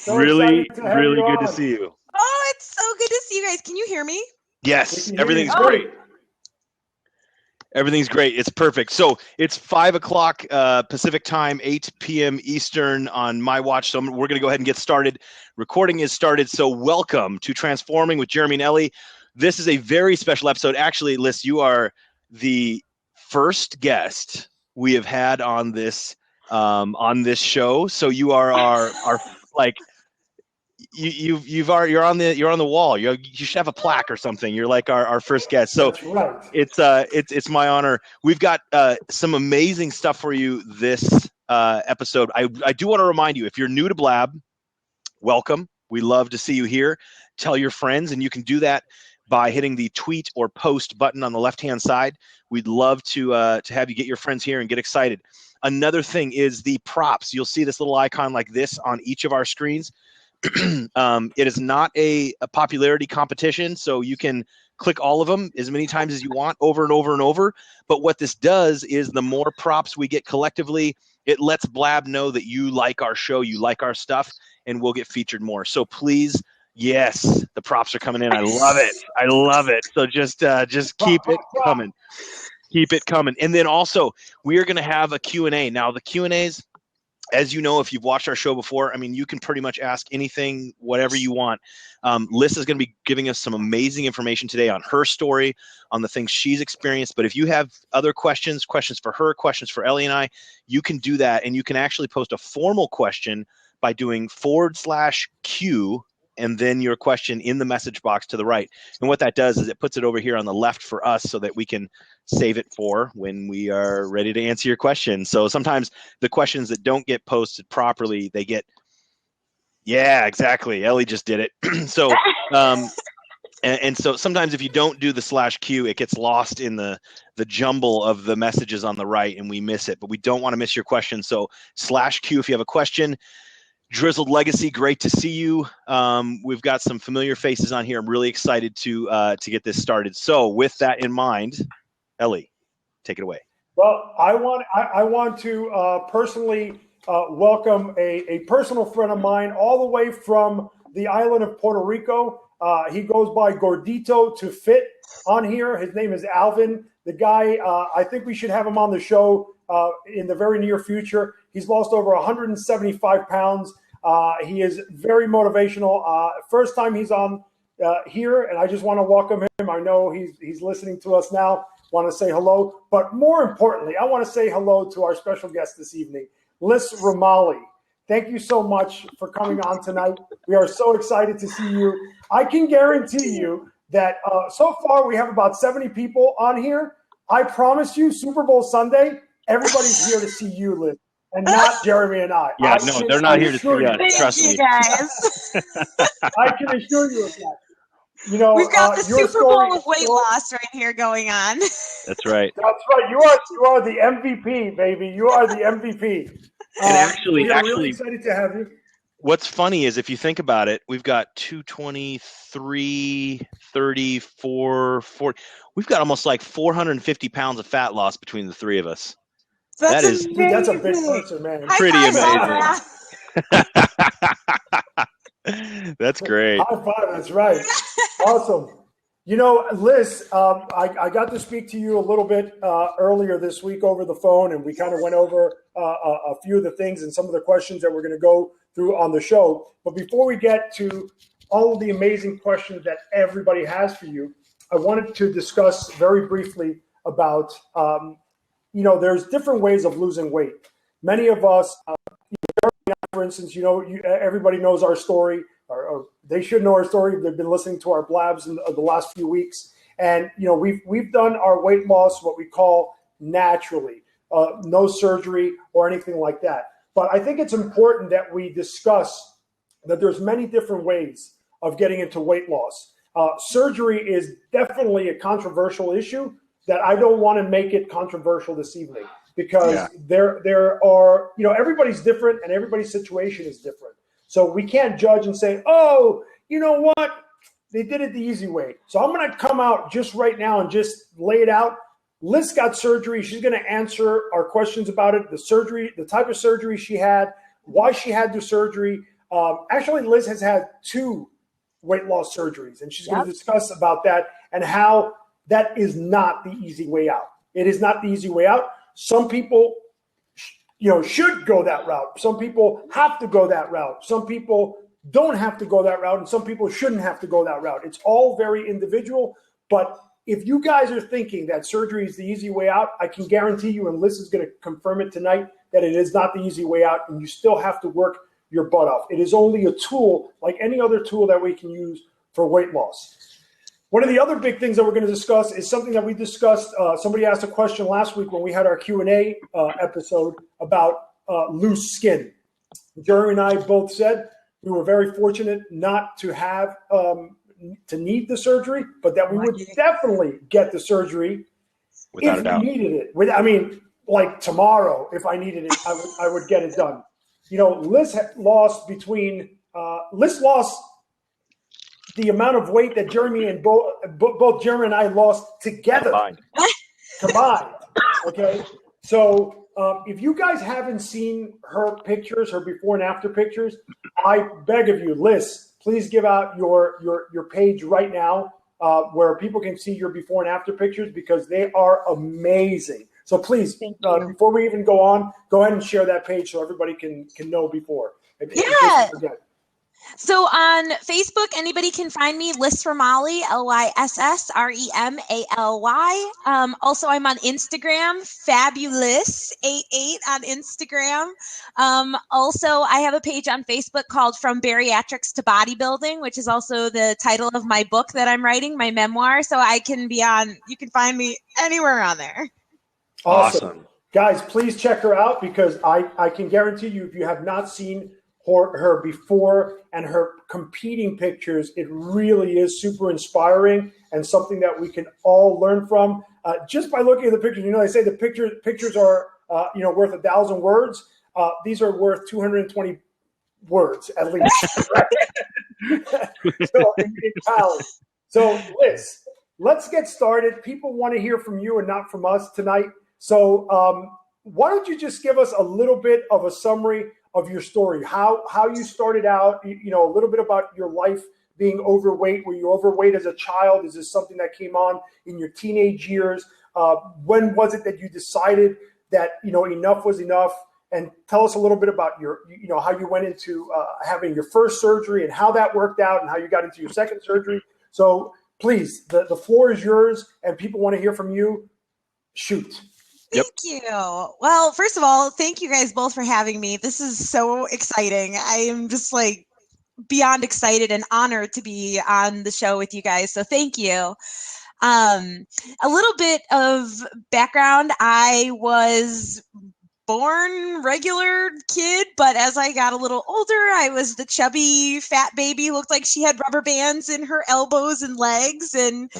So really really good to see you. Oh, it's so good to see you guys. Can you hear me? Yes, everything's great. Everything's great. It's perfect. So it's 5 o'clock Pacific time, 8 p.m. Eastern on my watch. So we're going to go ahead and get started. Recording is started. So welcome to Transforming with Jeremy and Ellie. This is a very special episode. Actually, Lyss, you are the first guest we have had on this show. So you are our like. You're on the wall. You should have a plaque or something. You're like our first guest. So that's right. It's my honor. We've got some amazing stuff for you this episode. I do want to remind you, if you're new to Blab, welcome. We love to see you here. Tell your friends, and you can do that by hitting the tweet or post button on the left-hand side. We'd love to have you get your friends here and get excited. Another thing is the props. You'll see this little icon like this on each of our screens. It is not a popularity competition, so you can click all of them as many times as you want, over and over and over. But what this does is the more props we get collectively, it lets Blab know that you like our show, you like our stuff, and we'll get featured more. So please, yes, the props are coming in. I love it. I love it. So just keep it coming. Keep it coming. And then also, we are going to have a Q&A. Now, the Q&As, as you know, if you've watched our show before, I mean, you can pretty much ask anything, whatever you want. Lyss is going to be giving us some amazing information today on her story, on the things she's experienced. But if you have other questions for her, questions for Ellie and I, you can do that. And you can actually post a formal question by doing /Q and then your question in the message box to the right. And what that does is it puts it over here on the left for us so that we can save it for when we are ready to answer your question. So sometimes the questions that don't get posted properly, they get, yeah, exactly. Ellie just did it. So, and so sometimes if you don't do the /Q, it gets lost in the jumble of the messages on the right and we miss it, but we don't want to miss your question. So /Q if you have a question. Drizzled Legacy, great to see you. We've got some familiar faces on here. I'm really excited to get this started. So with that in mind, Ellie, take it away. Well, I want to personally welcome a personal friend of mine all the way from the island of Puerto Rico. He goes by Gordito to Fit on here. His name is Alvin. The guy, I think we should have him on the show in the very near future. He's lost over 175 pounds. He is very motivational. First time he's on here, and I just want to welcome him. I know he's listening to us now. Want to say hello, but more importantly, I want to say hello to our special guest this evening, Lyss Remaly. Thank you so much for coming on tonight. We are so excited to see you. I can guarantee you that so far we have about 70 people on here. I promise you, Super Bowl Sunday, everybody's here to see you, Lyss, and not Jeremy and I. Yeah, no, they're not here to see us. Trust me. Guys. I can assure you of that. You know, we've got the Super Bowl of weight loss right here going on. That's right. That's right. You are the MVP, baby. You are the MVP. And actually, really excited to have you. What's funny is if you think about it, we've got 223, 34, 40. We've got almost like 450 pounds of fat loss between the three of us. That's that's a big person, man. Pretty amazing. That's great. High five, that's right. Awesome. You know, Lyss, I got to speak to you a little bit earlier this week over the phone, and we kind of went over a few of the things and some of the questions that we're going to go through on the show. But before we get to all of the amazing questions that everybody has for you, I wanted to discuss very briefly about, there's different ways of losing weight. Many of us, for instance, everybody knows our story, or they should know our story. They've been listening to our blabs in the last few weeks. And, we've done our weight loss, what we call naturally, no surgery or anything like that. But I think it's important that we discuss that there's many different ways of getting into weight loss. Surgery is definitely a controversial issue that I don't want to make it controversial this evening. Because there are, everybody's different and everybody's situation is different. So we can't judge and say, oh, you know what? They did it the easy way. So I'm going to come out just right now and just lay it out. Lyss got surgery. She's going to answer our questions about it, the surgery, the type of surgery she had, why she had the surgery, Actually, Lyss has had 2 weight loss surgeries, and she's going to discuss about that and how that is not the easy way out. It is not the easy way out. Some people, should go that route. Some people have to go that route. Some people don't have to go that route, and some people shouldn't have to go that route. It's all very individual, but if you guys are thinking that surgery is the easy way out, I can guarantee you, and Lyss is going to confirm it tonight, that it is not the easy way out, and you still have to work your butt off. It is only a tool like any other tool that we can use for weight loss. One of the other big things that we're going to discuss is something that we discussed. Somebody asked a question last week when we had our Q&A episode about loose skin. Jerry and I both said we were very fortunate not to have to need the surgery, but that we would definitely get the surgery without a doubt. We needed it. Like tomorrow, if I needed it, I would get it done. Lyss lost the amount of weight that Jeremy and both Jeremy and I lost together. Combined. Okay. So if you guys haven't seen her pictures, her before and after pictures, I beg of you, Lyss, please give out your page right now where people can see your before and after pictures because they are amazing. So please, before we even go on, go ahead and share that page so everybody can know before. So on Facebook, anybody can find me, Lyss Remaly, LYSSREMALY. Also, I'm on Instagram, Fabulous88 on Instagram. Also, I have a page on Facebook called From Bariatrics to Bodybuilding, which is also the title of my book that I'm writing, my memoir. So you can find me anywhere on there. Awesome. Guys, please check her out because I can guarantee you if you have not seen her before and her competing pictures, it really is super inspiring and something that we can all learn from just by looking at the pictures. They say the pictures are worth 1,000 words. These are worth 220 words at least. So in pounds. So Lyss, let's get started. People want to hear from you and not from us tonight. So why don't you just give us a little bit of a summary of your story, how you started out, a little bit about your life being overweight. Were you overweight as a child? Is this something that came on in your teenage years? When was it that you decided that, enough was enough? And tell us a little bit about how you went into having your first surgery and how that worked out and how you got into your second surgery. So please, the floor is yours and people want to hear from you. Shoot. Thank you. Well, first of all, thank you guys both for having me. This is so exciting. I am just beyond excited and honored to be on the show with you guys. So thank you. A little bit of background. I was born regular kid, but as I got a little older, I was the chubby fat baby. Looked like she had rubber bands in her elbows and legs, and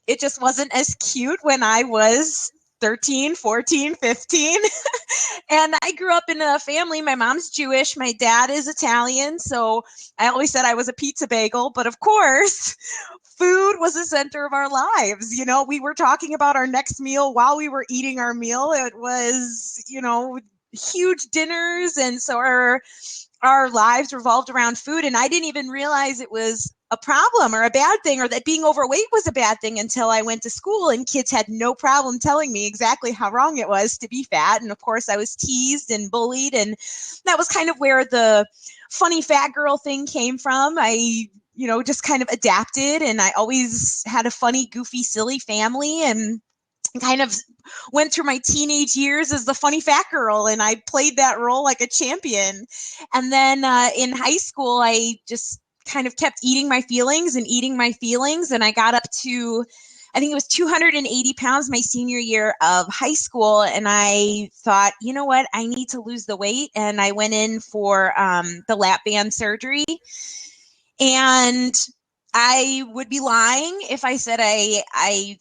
it just wasn't as cute when I was 13, 14, 15. And I grew up in a family. My mom's Jewish. My dad is Italian. So I always said I was a pizza bagel. But of course, food was the center of our lives. We were talking about our next meal while we were eating our meal. It was, huge dinners. And so our lives revolved around food. And I didn't even realize it was a problem or a bad thing or that being overweight was a bad thing until I went to school and kids had no problem telling me exactly how wrong it was to be fat. And of course I was teased and bullied, and that was kind of where the funny fat girl thing came from. I, just kind of adapted, and I always had a funny, goofy, silly family and kind of went through my teenage years as the funny fat girl, and I played that role like a champion. And then in high school, I just kind of kept eating my feelings, and I got up to, I think it was 280 pounds my senior year of high school, and I thought, you know what, I need to lose the weight, and I went in for the lap band surgery, and I would be lying if I said I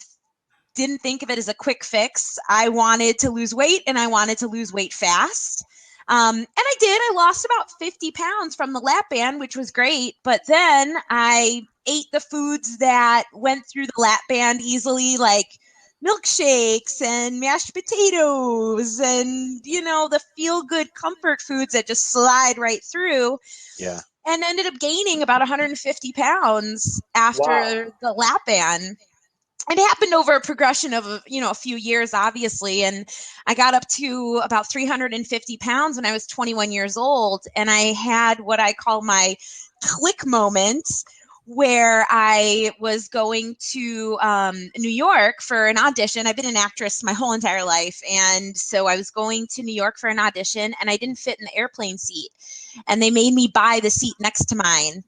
didn't think of it as a quick fix. I wanted to lose weight, and I wanted to lose weight fast. And I did. I lost about 50 pounds from the lap band, which was great. But then I ate the foods that went through the lap band easily, like milkshakes and mashed potatoes and, the feel-good comfort foods that just slide right through. Yeah. and ended up gaining about 150 pounds after the lap band. It happened over a progression of, a few years, obviously. And I got up to about 350 pounds when I was 21 years old. And I had what I call my click moment, where I was going to New York for an audition. I've been an actress my whole entire life. And so I was going to New York for an audition, and I didn't fit in the airplane seat. And they made me buy the seat next to mine.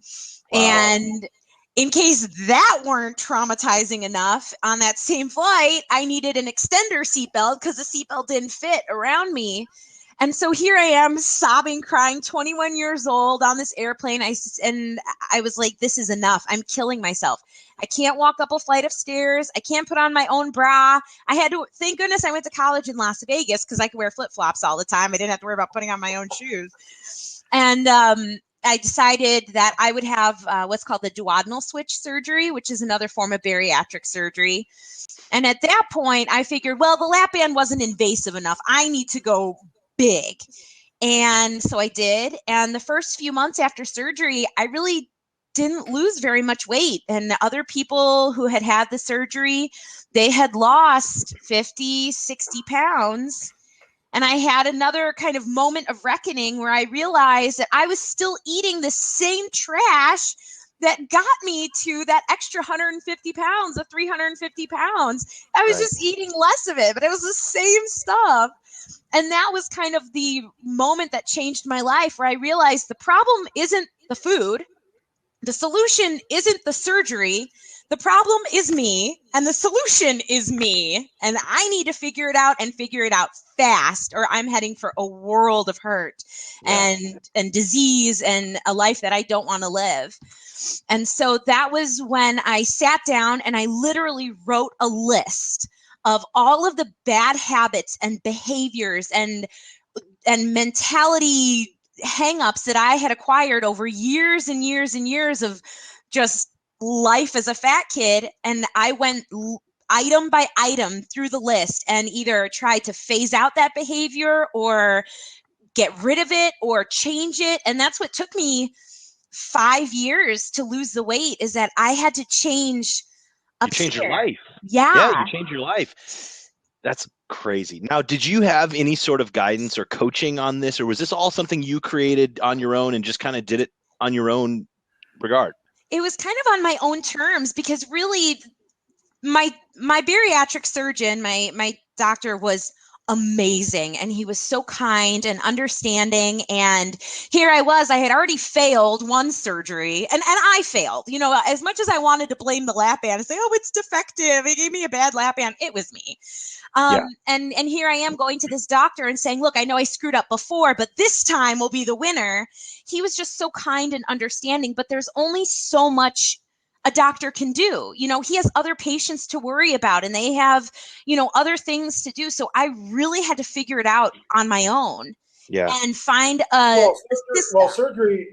Wow. And in case that weren't traumatizing enough, on that same flight, I needed an extender seatbelt because the seatbelt didn't fit around me. And so here I am, sobbing, crying, 21 years old on this airplane. And I was like, this is enough. I'm killing myself. I can't walk up a flight of stairs. I can't put on my own bra. I had to, thank goodness I went to college in Las Vegas because I could wear flip-flops all the time. I didn't have to worry about putting on my own shoes. And I decided that I would have what's called the duodenal switch surgery, which is another form of bariatric surgery. And at that point, I figured, well, the lap band wasn't invasive enough. I need to go big. And so I did. And the first few months after surgery, I really didn't lose very much weight. And other people who had had the surgery, they had lost 50, 60 pounds. And I had another kind of moment of reckoning where I realized that I was still eating the same trash that got me to that extra 150 pounds, the 350 pounds. I was just eating less of it, but it was the same stuff. And that was kind of the moment that changed my life, where I realized the problem isn't the food. The solution isn't the surgery. The problem is me, and the solution is me. And I need to figure it out, and figure it out fast, or I'm heading for a world of hurt and disease and a life that I don't want to live. And so that was when I sat down and I literally wrote a list of all of the bad habits and behaviors and mentality hangups that I had acquired over years and years and years of just life as a fat kid. And I went item by item through the list and either tried to phase out that behavior or get rid of it or change it. And that's what took me 5 years to lose the weight, is that I had to change upstairs. You change your life. Yeah, you change your life. That's crazy. Now, did you have any sort of guidance or coaching on this, or was this all something you created on your own and just kind of did it on your own regard? It was kind of on my own terms, because really my bariatric surgeon, my doctor, was amazing, and he was so kind and understanding. And here I was, I had already failed one surgery, and I failed, as much as I wanted to blame the lap band and say, oh, it's defective, it gave me a bad lap band, it was me. And here I am going to this doctor and saying, look, I know I screwed up before, but this time will be the winner. He was just so kind and understanding, but there's only so much a doctor can do. He has other patients to worry about, and they have, other things to do. So I really had to figure it out on my own. And find surgery,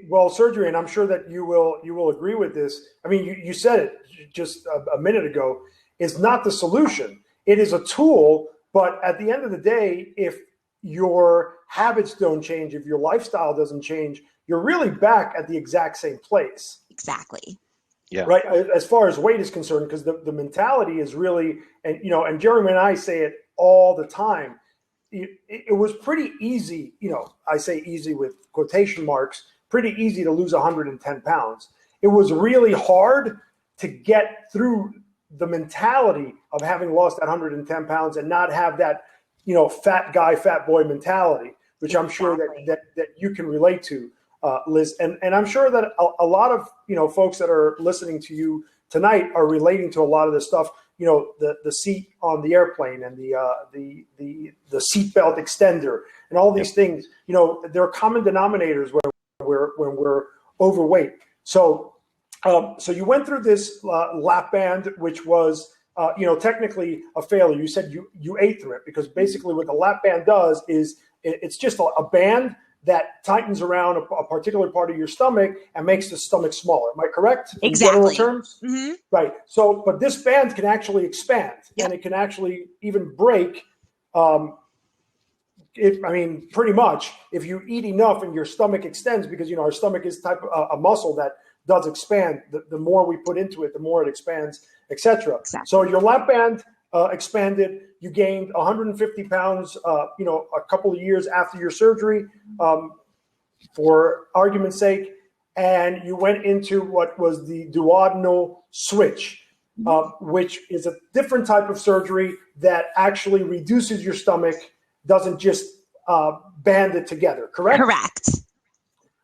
and I'm sure that you will agree with this. I mean, you said it just a minute ago, is not the solution. It is a tool, but at the end of the day, if your habits don't change, if your lifestyle doesn't change, you're really back at the exact same place. Exactly. Yeah. Right. As far as weight is concerned, because the mentality is really, and Jeremy and I say it all the time. It was pretty easy, I say easy with quotation marks, pretty easy to lose 110 pounds. It was really hard to get through the mentality of having lost that 110 pounds and not have that, fat guy, fat boy mentality, which I'm sure that you can relate to, Liz. And I'm sure that a lot of, folks that are listening to you tonight are relating to a lot of this stuff, the seat on the airplane and the seatbelt extender and all these things, there are common denominators when we're overweight. So you went through this lap band, which was, technically a failure. You said you ate through it, because basically what the lap band does is it's just a band that tightens around a particular part of your stomach and makes the stomach smaller. Am I correct? Exactly. In general terms? Mm-hmm. Right. So, but this band can actually expand, and it can actually even break pretty much, if you eat enough and your stomach extends, because, our stomach is a muscle that does expand. The more we put into it, the more it expands, etc. Exactly. So your lap band expanded. You gained 150 pounds, a couple of years after your surgery, for argument's sake, and you went into what was the duodenal switch, which is a different type of surgery that actually reduces your stomach, doesn't just band it together, correct? Correct.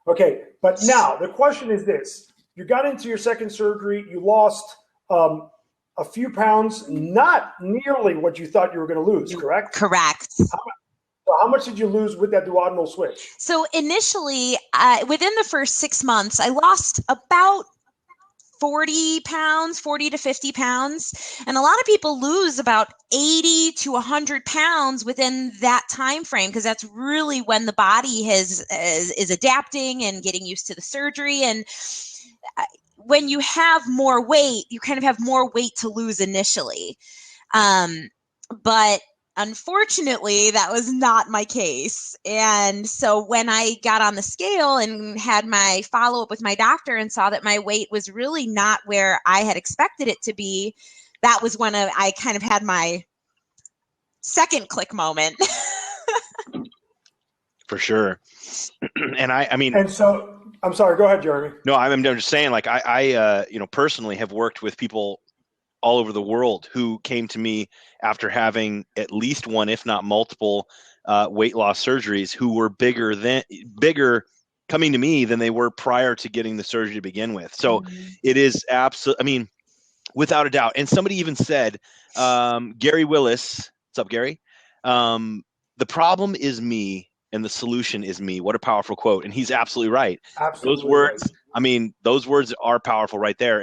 Okay, but now the question is this. You got into your second surgery, you lost a few pounds, not nearly what you thought you were going to lose, correct? Correct. How much did you lose with that duodenal switch? So initially, within the first 6 months, I lost about 40 to 50 pounds. And a lot of people lose about 80 to 100 pounds within that time frame, because that's really when the body is adapting and getting used to the surgery. And when you have more weight, you kind of have more weight to lose initially. But unfortunately, that was not my case. And so when I got on the scale and had my follow-up with my doctor and saw that my weight was really not where I had expected it to be, that was when I kind of had my second click moment. For sure. And I mean, and so I'm sorry, go ahead, Jeremy. No, I'm just saying, like, I personally have worked with people all over the world who came to me after having at least one, if not multiple, weight loss surgeries, who were bigger coming to me than they were prior to getting the surgery to begin with. So it is absolutely, I mean, without a doubt. And somebody even said, Gary Willis, what's up, Gary? The problem is me and the solution is me. What a powerful quote. And he's absolutely right. Absolutely those words, right. I mean, those words are powerful right there.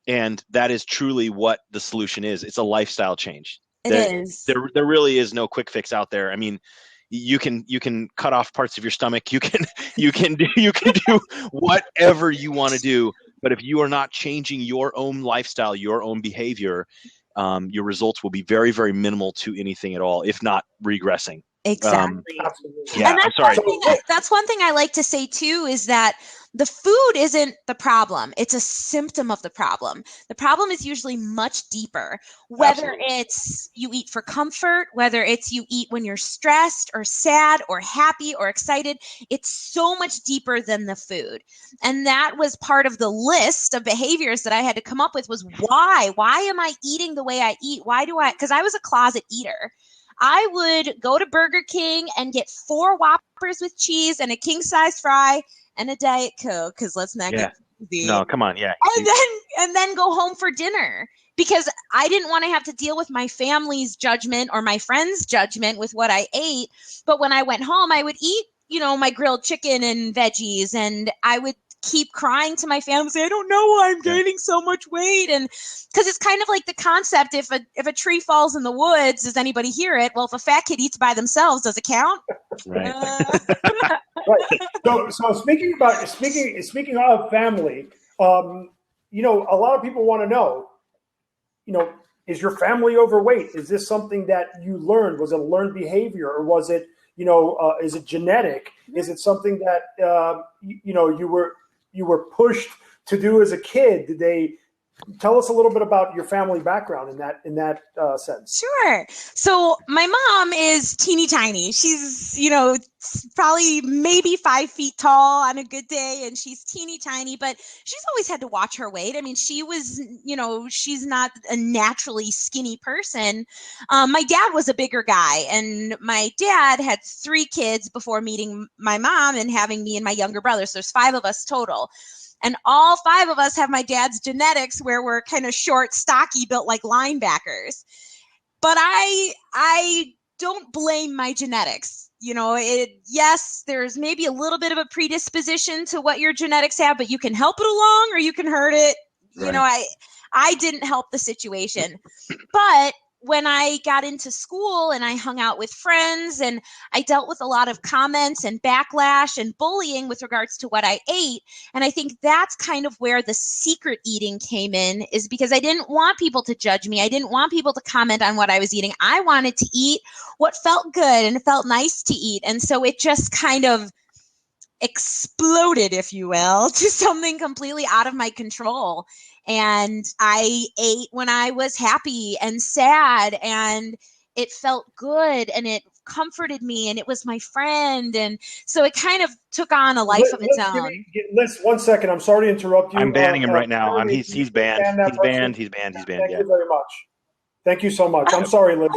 And that is truly what the solution is. It's a lifestyle change. It is. There really is no quick fix out there. I mean, you can cut off parts of your stomach. You can do whatever you want to do. But if you are not changing your own lifestyle, your own behavior, your results will be very, very minimal to anything at all, if not regressing. Exactly. Yeah, and that's one thing I like to say too, is that the food isn't the problem. It's a symptom of the problem. The problem is usually much deeper, whether it's you eat for comfort, whether it's you eat when you're stressed or sad or happy or excited. It's so much deeper than the food. And that was part of the list of behaviors that I had to come up with, was why am I eating the way I eat? Because I was a closet eater. I would go to Burger King and get 4 Whoppers with cheese and a king-size fry and a Diet Coke, because let's not get crazy. No, come on, yeah. And then go home for dinner, because I didn't want to have to deal with my family's judgment or my friends' judgment with what I ate. But when I went home, I would eat, my grilled chicken and veggies, and I would keep crying to my family, say, I don't know why I'm gaining so much weight. And because it's kind of like the concept, if a tree falls in the woods, does anybody hear it? Well, if a fat kid eats by themselves, does it count? Right. Right. So speaking of family, a lot of people want to know, is your family overweight? Is this something that you learned? Was it a learned behavior, or was it, is it genetic? Is it something that you were pushed to do as a kid? Did they tell us a little bit about your family background in that sense? Sure. So my mom is teeny tiny. She's, probably maybe 5 feet tall on a good day, and she's teeny tiny, but she's always had to watch her weight. I mean, she was, she's not a naturally skinny person. My dad was a bigger guy, and my dad had 3 kids before meeting my mom and having me and my younger brother. So there's 5 of us total. And all 5 of us have my dad's genetics, where we're kind of short, stocky, built like linebackers. But I don't blame my genetics. Yes, there's maybe a little bit of a predisposition to what your genetics have, but you can help it along or you can hurt it. Right. I didn't help the situation. But when I got into school and I hung out with friends and I dealt with a lot of comments and backlash and bullying with regards to what I ate. And I think that's kind of where the secret eating came in, is because I didn't want people to judge me. I didn't want people to comment on what I was eating. I wanted to eat what felt good and it felt nice to eat. And so it just kind of exploded, if you will, to something completely out of my control. And I ate when I was happy and sad, and it felt good and it comforted me and it was my friend. And so it kind of took on a life of its own. Lyss, 1 second. I'm sorry to interrupt you. I'm banning him right now. Jeremy, He's banned. He's banned. He's banned. He's banned. Thank you very much. Thank you so much. I'm sorry, Lyss.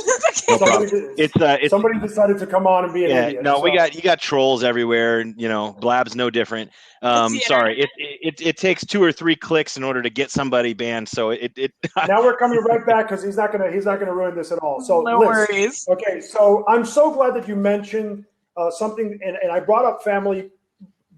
No problem. Somebody decided to come on and be an idiot. No, you got trolls everywhere. You know, Blab's no different. Sorry, it takes 2 or 3 clicks in order to get somebody banned. So now we're coming right back because he's not gonna ruin this at all. So no worries. Okay, so I'm so glad that you mentioned something, and I brought up family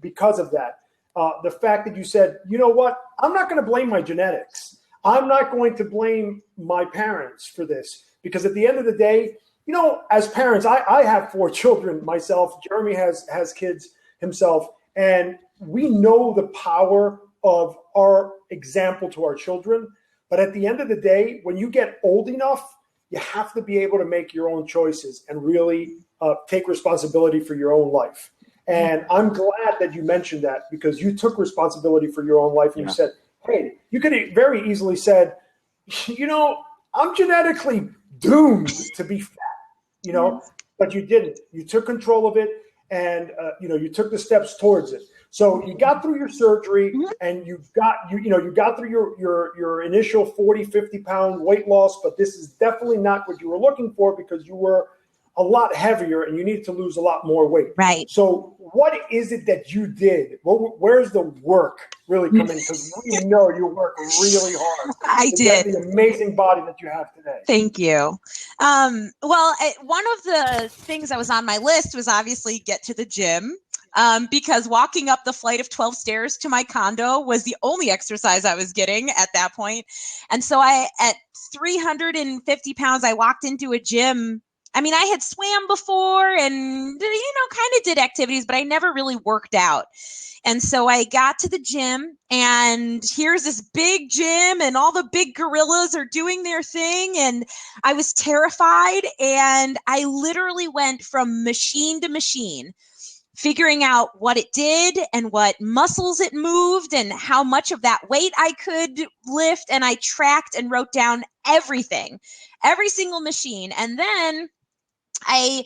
because of that. The fact that you said, you know what, I'm not going to blame my genetics. I'm not going to blame my parents for this, because at the end of the day, you know, as parents, I have 4 children myself. Jeremy has kids himself, and we know the power of our example to our children. But at the end of the day, when you get old enough, you have to be able to make your own choices and really take responsibility for your own life. And I'm glad that you mentioned that, because you took responsibility for your own life and you said, hey, you could have very easily said, you know, I'm genetically doomed to be fat, you know, but you didn't. You took control of it, and you took the steps towards it. So you got through your surgery, and you got through your initial 40, 50 pound weight loss, but this is definitely not what you were looking for, because you were a lot heavier and you need to lose a lot more weight. Right. So what is it that you did? Where's the work really coming? Because we know you work really hard. I did. The amazing body that you have today. Thank you. Well, one of the things that was on my list was obviously get to the gym. Because walking up the flight of 12 stairs to my condo was the only exercise I was getting at that point. And so at 350 pounds, I walked into a gym. I mean, I had swam before and, kind of did activities, but I never really worked out. And so I got to the gym, and here's this big gym and all the big gorillas are doing their thing. And I was terrified, and I literally went from machine to machine, figuring out what it did and what muscles it moved and how much of that weight I could lift. And I tracked and wrote down everything, every single machine. And then I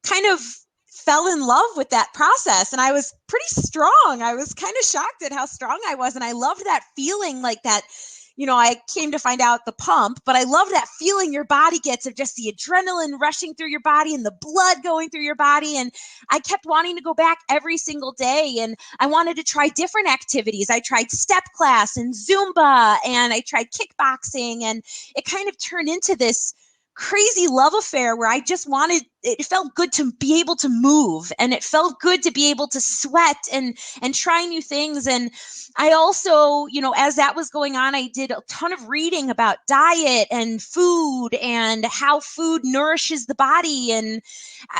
kind of fell in love with that process, and I was pretty strong. I was kind of shocked at how strong I was. And I loved that feeling, like that, I came to find out the pump, but I love that feeling your body gets of just the adrenaline rushing through your body and the blood going through your body. And I kept wanting to go back every single day, and I wanted to try different activities. I tried step class and Zumba, and I tried kickboxing, and it kind of turned into this crazy love affair where I just it felt good to be able to move, and it felt good to be able to sweat and try new things. And I also, as that was going on, I did a ton of reading about diet and food and how food nourishes the body. And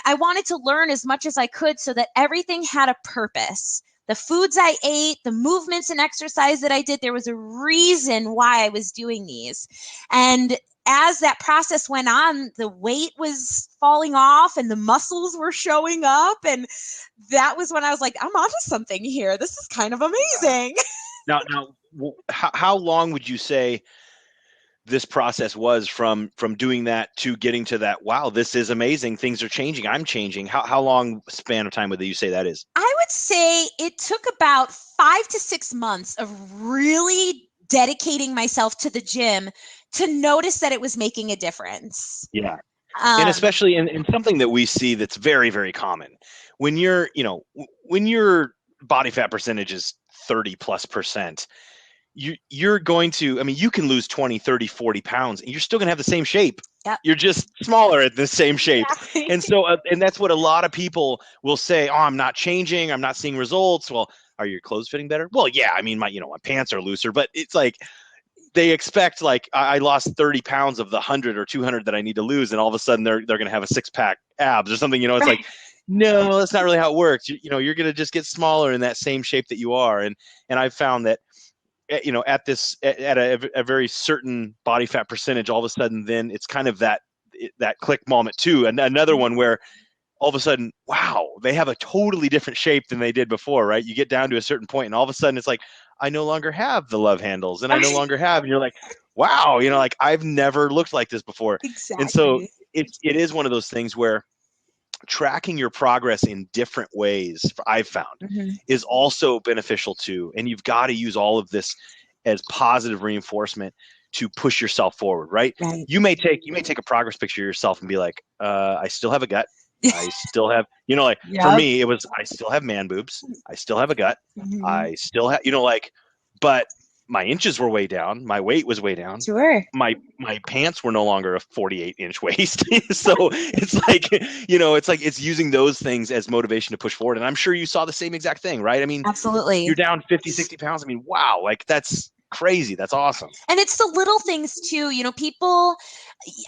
I wanted to learn as much as I could so that everything had a purpose. The foods I ate, the movements and exercise that I did, there was a reason why I was doing these. And as that process went on, the weight was falling off and the muscles were showing up. And that was when I was like, I'm onto something here. This is kind of amazing. Now, how long would you say this process was from doing that to getting to that? Wow, this is amazing. Things are changing. I'm changing. How long span of time would you say that is? I would say it took about 5 to 6 months of really dedicating myself to the gym to notice that it was making a difference. Yeah. And especially in something that we see that's very, very common. When your body fat percentage is 30+%, you're going to, you can lose 20, 30, 40 pounds and you're still going to have the same shape. Yep. You're just smaller at the same shape. Exactly. And so, and that's what a lot of people will say, oh, I'm not changing. I'm not seeing results. Well, are your clothes fitting better? Well, yeah, my pants are looser, but it's like, they expect like I lost 30 pounds of the 100 or 200 that I need to lose, and all of a sudden they're going to have a 6-pack abs or something. It's like, no, that's not really how it works. You're going to just get smaller in that same shape that you are. And I've found that, at a very certain body fat percentage, all of a sudden, then it's kind of that click moment too. And another one where all of a sudden, wow, they have a totally different shape than they did before, right? You get down to a certain point and all of a sudden it's like, I no longer have the love handles and I no longer have, and you're like, wow, like I've never looked like this before. Exactly. And so it is one of those things where tracking your progress in different ways, I've found, is also beneficial too. And you've got to use all of this as positive reinforcement to push yourself forward, right? You may take a progress picture of yourself and be like, I still have a gut. I still have, for me, it was, I still have man boobs. I still have a gut. I still have, but my inches were way down. My weight was way down. Sure. My pants were no longer a 48-inch waist. So it's like, it's using those things as motivation to push forward. And I'm sure you saw the same exact thing, right? I mean, absolutely. You're down 50, 60 pounds. I mean, wow, like that's crazy. That's awesome. And it's the little things too, people,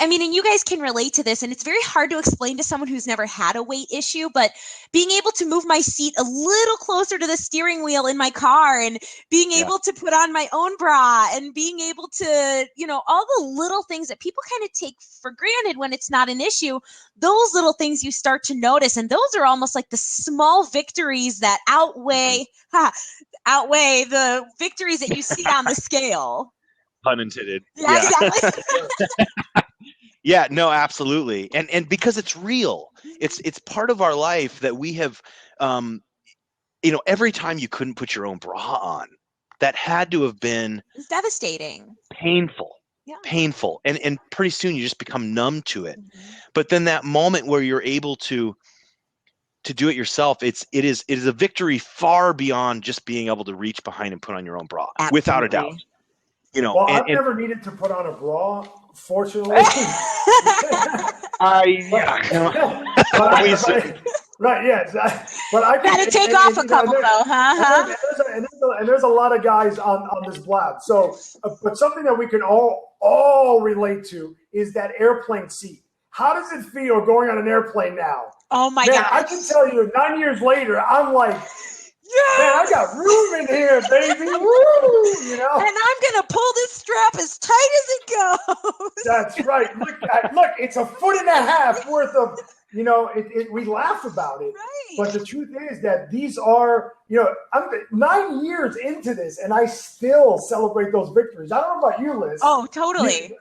I mean, and you guys can relate to this, and it's very hard to explain to someone who's never had a weight issue, but being able to move my seat a little closer to the steering wheel in my car, and being able to put on my own bra, and being able to, all the little things that people kind of take for granted when it's not an issue, those little things you start to notice. And those are almost like the small victories that outweigh the victories that you see on the scale. Pun intended. Yeah. Exactly. Yeah, no, absolutely. And because it's real, it's part of our life that we have, every time you couldn't put your own bra on, that had to have been devastating, painful, and pretty soon you just become numb to it. But then that moment where you're able to do it yourself, it is a victory far beyond just being able to reach behind and put on your own bra. Absolutely. Without a doubt. Well, I've never needed to put on a bra, fortunately. Right, yeah. But I gotta take off a couple though, huh? And there's a lot of guys on this blab. So, but something that we can all relate to is that airplane seat. How does it feel going on an airplane now? Oh my God! I can tell you, 9 years later, I'm like, man, I got room in here, baby. Woo, And I'm gonna pull this strap as tight as it goes. That's right. Look, it's 1.5 feet worth of. We laugh about it, right. But the truth is that these are, I'm 9 years into this, and I still celebrate those victories. I don't know about you, Liz. Oh, totally.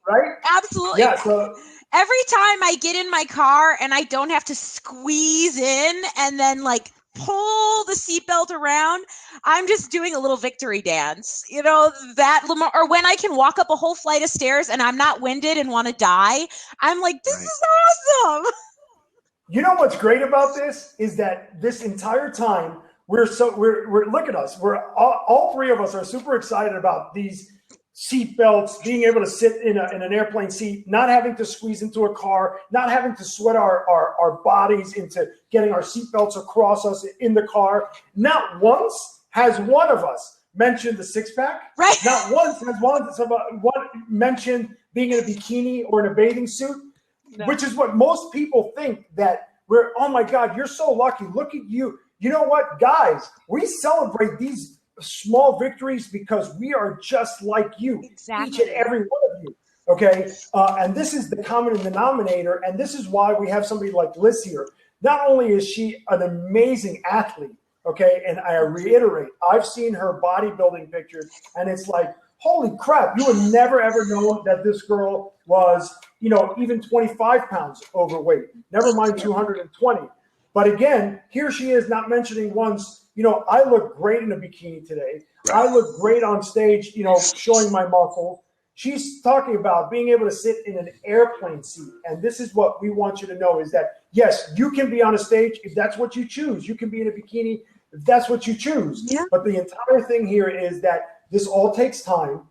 Right? Absolutely. Yeah. So every time I get in my car and I don't have to squeeze in and then pull the seatbelt around, I'm just doing a little victory dance, or when I can walk up a whole flight of stairs and I'm not winded and want to die, I'm like, this is awesome. You know what's great about this is that this entire time we're look at us, we're all three of us are super excited about these seat belts, being able to sit in an airplane seat, not having to squeeze into a car, not having to sweat our bodies into getting our seat belts across us in the car. Not once has one of us mentioned the 6-pack. Right. Not once has one mentioned being in a bikini or in a bathing suit, which is what most people think that we're, oh my God, you're so lucky. Look at you. You know what, guys, we celebrate these small victories because we are just like you, exactly. Each and every one of you. Okay. And this is the common denominator. And this is why we have somebody like Lyss here. Not only is she an amazing athlete, okay, and I reiterate, I've seen her bodybuilding pictures, and it's like, holy crap, you would never, ever know that this girl was, even 25 pounds overweight, never mind 220. But again, here she is not mentioning once, I look great in a bikini today. I look great on stage, showing my muscle. She's talking about being able to sit in an airplane seat. And this is what we want you to know is that, yes, you can be on a stage if that's what you choose. You can be in a bikini if that's what you choose. Yeah. But the entire thing here is that this all takes time.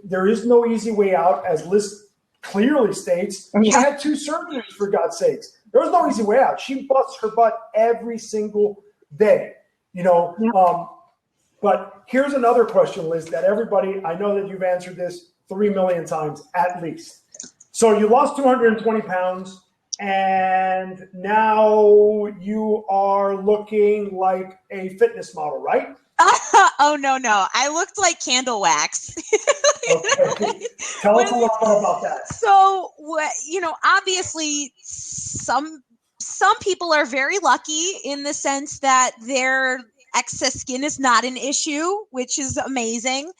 There is no easy way out, as Lyss clearly states. She had 2 surgeries, for God's sakes. There was no easy way out. She busts her butt every single day. But here's another question, Liz, that everybody, I know that you've answered this 3 million times at least. So you lost 220 pounds, and now you are looking like a fitness model, right? Oh, no. I looked like candle wax. Okay. Tell us a little more about that. So, obviously some people are very lucky in the sense that their excess skin is not an issue, which is amazing.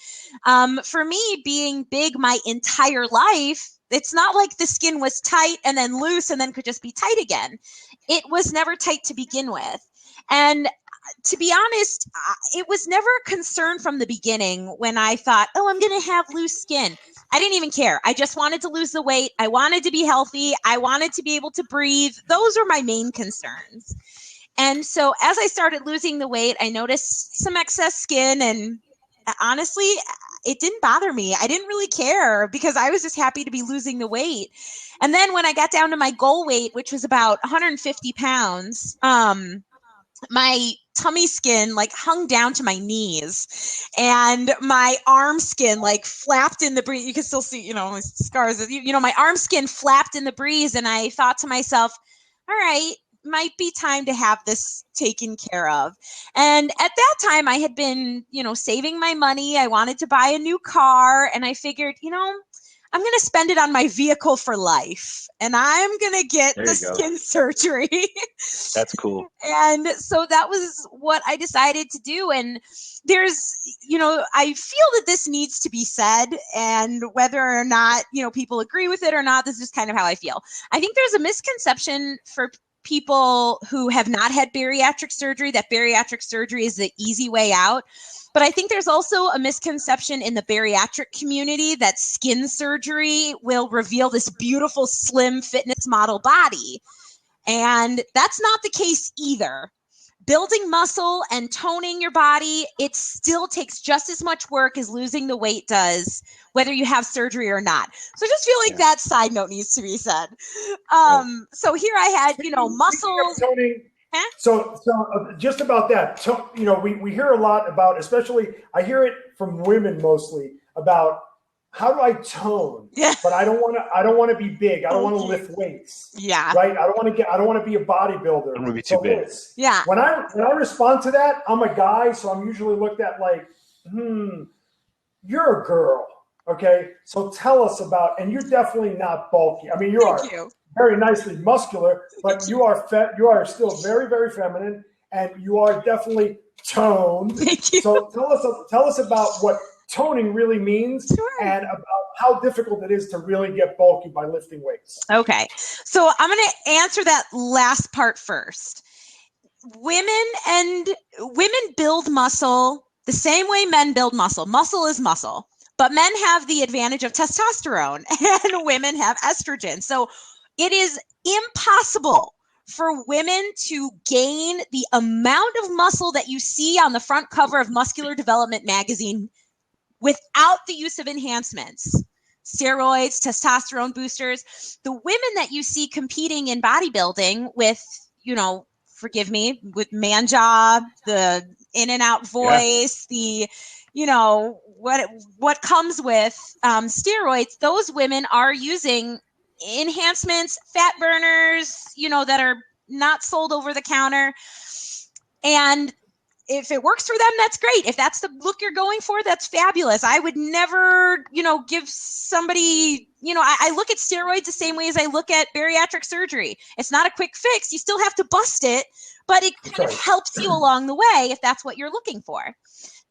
For me, being big my entire life, it's not like the skin was tight and then loose and then could just be tight again. It was never tight to begin with. And to be honest, it was never a concern from the beginning when I thought, oh, I'm going to have loose skin. I didn't even care. I just wanted to lose the weight. I wanted to be healthy. I wanted to be able to breathe. Those were my main concerns. And so as I started losing the weight, I noticed some excess skin, and honestly, it didn't bother me. I didn't really care because I was just happy to be losing the weight. And then when I got down to my goal weight, which was about 150 pounds, my tummy skin like hung down to my knees, and my arm skin like flapped in the breeze. You can still see, my scars. My arm skin flapped in the breeze, and I thought to myself, all right, might be time to have this taken care of. And at that time I had been, saving my money. I wanted to buy a new car, and I figured, I'm going to spend it on my vehicle for life, and I'm going to get the skin surgery. That's cool. And so that was what I decided to do. And there's, I feel that this needs to be said, and whether or not, people agree with it or not, this is kind of how I feel. I think there's a misconception for people who have not had bariatric surgery that bariatric surgery is the easy way out. But I think there's also a misconception in the bariatric community that skin surgery will reveal this beautiful, slim fitness model body. And that's not the case either. Building muscle and toning your body, it still takes just as much work as losing the weight does, whether you have surgery or not. So I just feel like that side note needs to be said. So here I had, muscles. Toning. So just about that, we hear a lot about, especially I hear it from women mostly, about how do I tone? Yeah. But I don't want to be big. I don't want to lift weights. Yeah. Right. I don't want to be a bodybuilder. I don't want to be too big. Yeah. When I respond to that, I'm a guy, so I'm usually looked at like, you're a girl. Okay. So tell us about, and you're definitely not bulky. I mean, Thank you. Very nicely muscular, but you are still very, very feminine, and you are definitely toned. Thank you. So tell us about what toning really means, and about how difficult it is to really get bulky by lifting weights. Okay. So I'm going to answer that last part first. Women build muscle the same way men build muscle. Muscle is muscle, but men have the advantage of testosterone and women have estrogen. So it is impossible for women to gain the amount of muscle that you see on the front cover of Muscular Development magazine without the use of enhancements, steroids, testosterone boosters. The women that you see competing in bodybuilding with, forgive me, with man jaw, the in and out voice, the, what comes with steroids, those women are using enhancements, fat burners, that are not sold over the counter. And if it works for them, that's great. If that's the look you're going for, that's fabulous. I would never, give somebody, I look at steroids the same way as I look at bariatric surgery. It's not a quick fix. You still have to bust it, but it kind of helps you along the way if that's what you're looking for.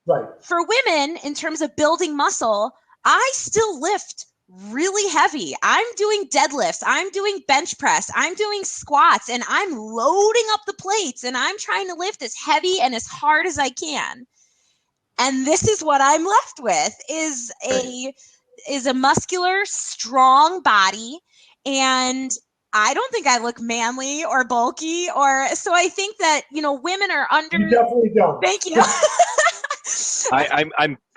Right. For women, in terms of building muscle, I still lift really heavy. I'm doing deadlifts. I'm doing bench press. I'm doing squats, and I'm loading up the plates, and I'm trying to lift as heavy and as hard as I can. And this is what I'm left with is a muscular, strong body. And I don't think I look manly or bulky, so I think that, women are under. You definitely don't. Thank you.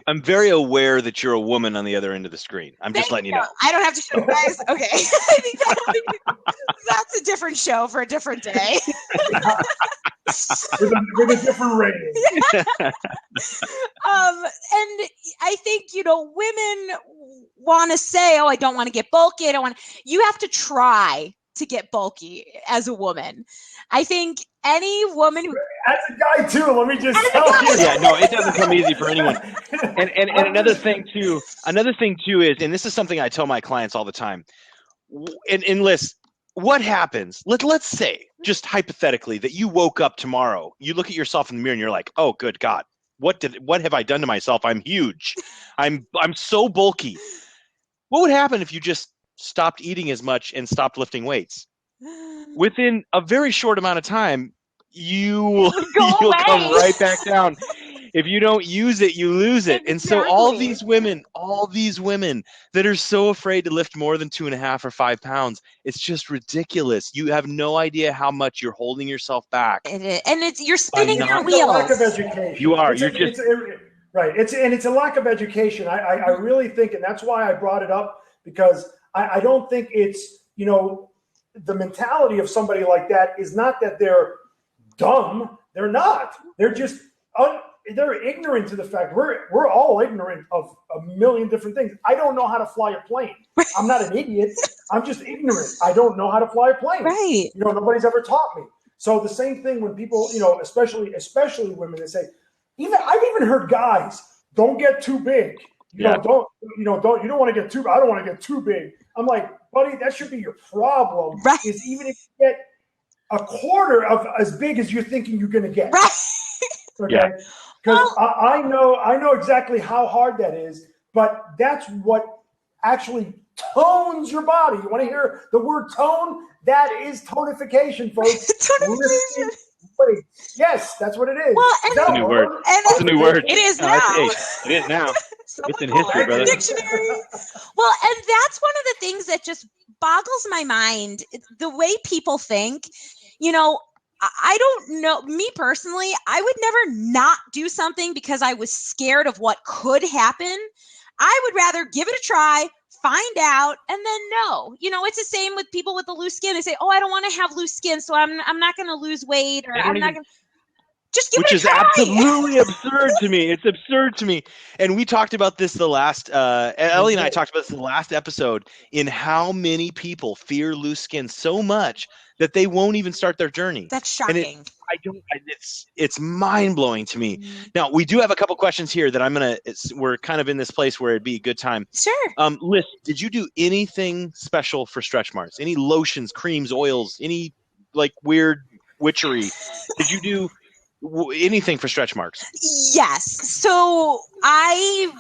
I'm very aware that you're a woman on the other end of the screen. I'm just letting you know. I don't have to show guys. Okay. I think that's a different show for a different day. with a different rating. And I think, women want to say, oh, I don't want to get bulky. You have to try to get bulky as a woman. I think any woman who, as a guy too, let me just tell you. Yeah, no, it doesn't come easy for anyone. And another thing too is, and this is something I tell my clients all the time. And Lyss, what happens? Let's say, just hypothetically, that you woke up tomorrow, you look at yourself in the mirror and you're like, oh, good God, what have I done to myself? I'm huge. I'm so bulky. What would happen if you just stopped eating as much and stopped lifting weights? Within a very short amount of time, you'll come right back down. If you don't use it, you lose it. Exactly. And so all these women that are so afraid to lift more than 2.5 or 5 pounds, it's just ridiculous. You have no idea how much you're holding yourself back. You're spinning your wheels. It's a lack of education. You are. Right. It's a lack of education. I really think, and that's why I brought it up, because I don't think it's, the mentality of somebody like that is not that they're dumb. They're not. They're just they're ignorant to the fact we're all ignorant of a million different things. I don't know how to fly a plane. I'm not an idiot. I'm just ignorant. I don't know how to fly a plane. Right. Nobody's ever taught me. So the same thing when people, especially women, they say, I've even heard guys, don't get too big. You don't want to get too. I don't want to get too big. I'm like, buddy, that should be your problem. Right. Is even if you get a quarter of as big as you're thinking you're going to get. Right. Okay. Because I know exactly how hard that is, but that's what actually tones your body. You want to hear the word tone? That is tonification, folks. Tonification. Yes, that's what it is. Well, it's a new word. It's a new word. It is now. It is now. It's in history, brother. Dictionary. Well, and that's one of the things that just boggles my mind. The way people think, I don't know. Me personally, I would never not do something because I was scared of what could happen. I would rather give it a try, find out, and then know. It's the same with people with the loose skin. They say, "Oh, I don't want to have loose skin, so I'm not going to lose weight, or I'm not going to." Just give it a try. Which is absolutely absurd to me. It's absurd to me. And we talked about this Ellie and I talked about this in the last episode, in how many people fear loose skin so much that they won't even start their journey. That's shocking. It's mind-blowing to me. Mm-hmm. Now, we do have a couple questions here that we're kind of in this place where it'd be a good time. Sure. Lyss, did you do anything special for stretch marks? Any lotions, creams, oils, any weird witchery? Did you do anything for stretch marks? Yes. So I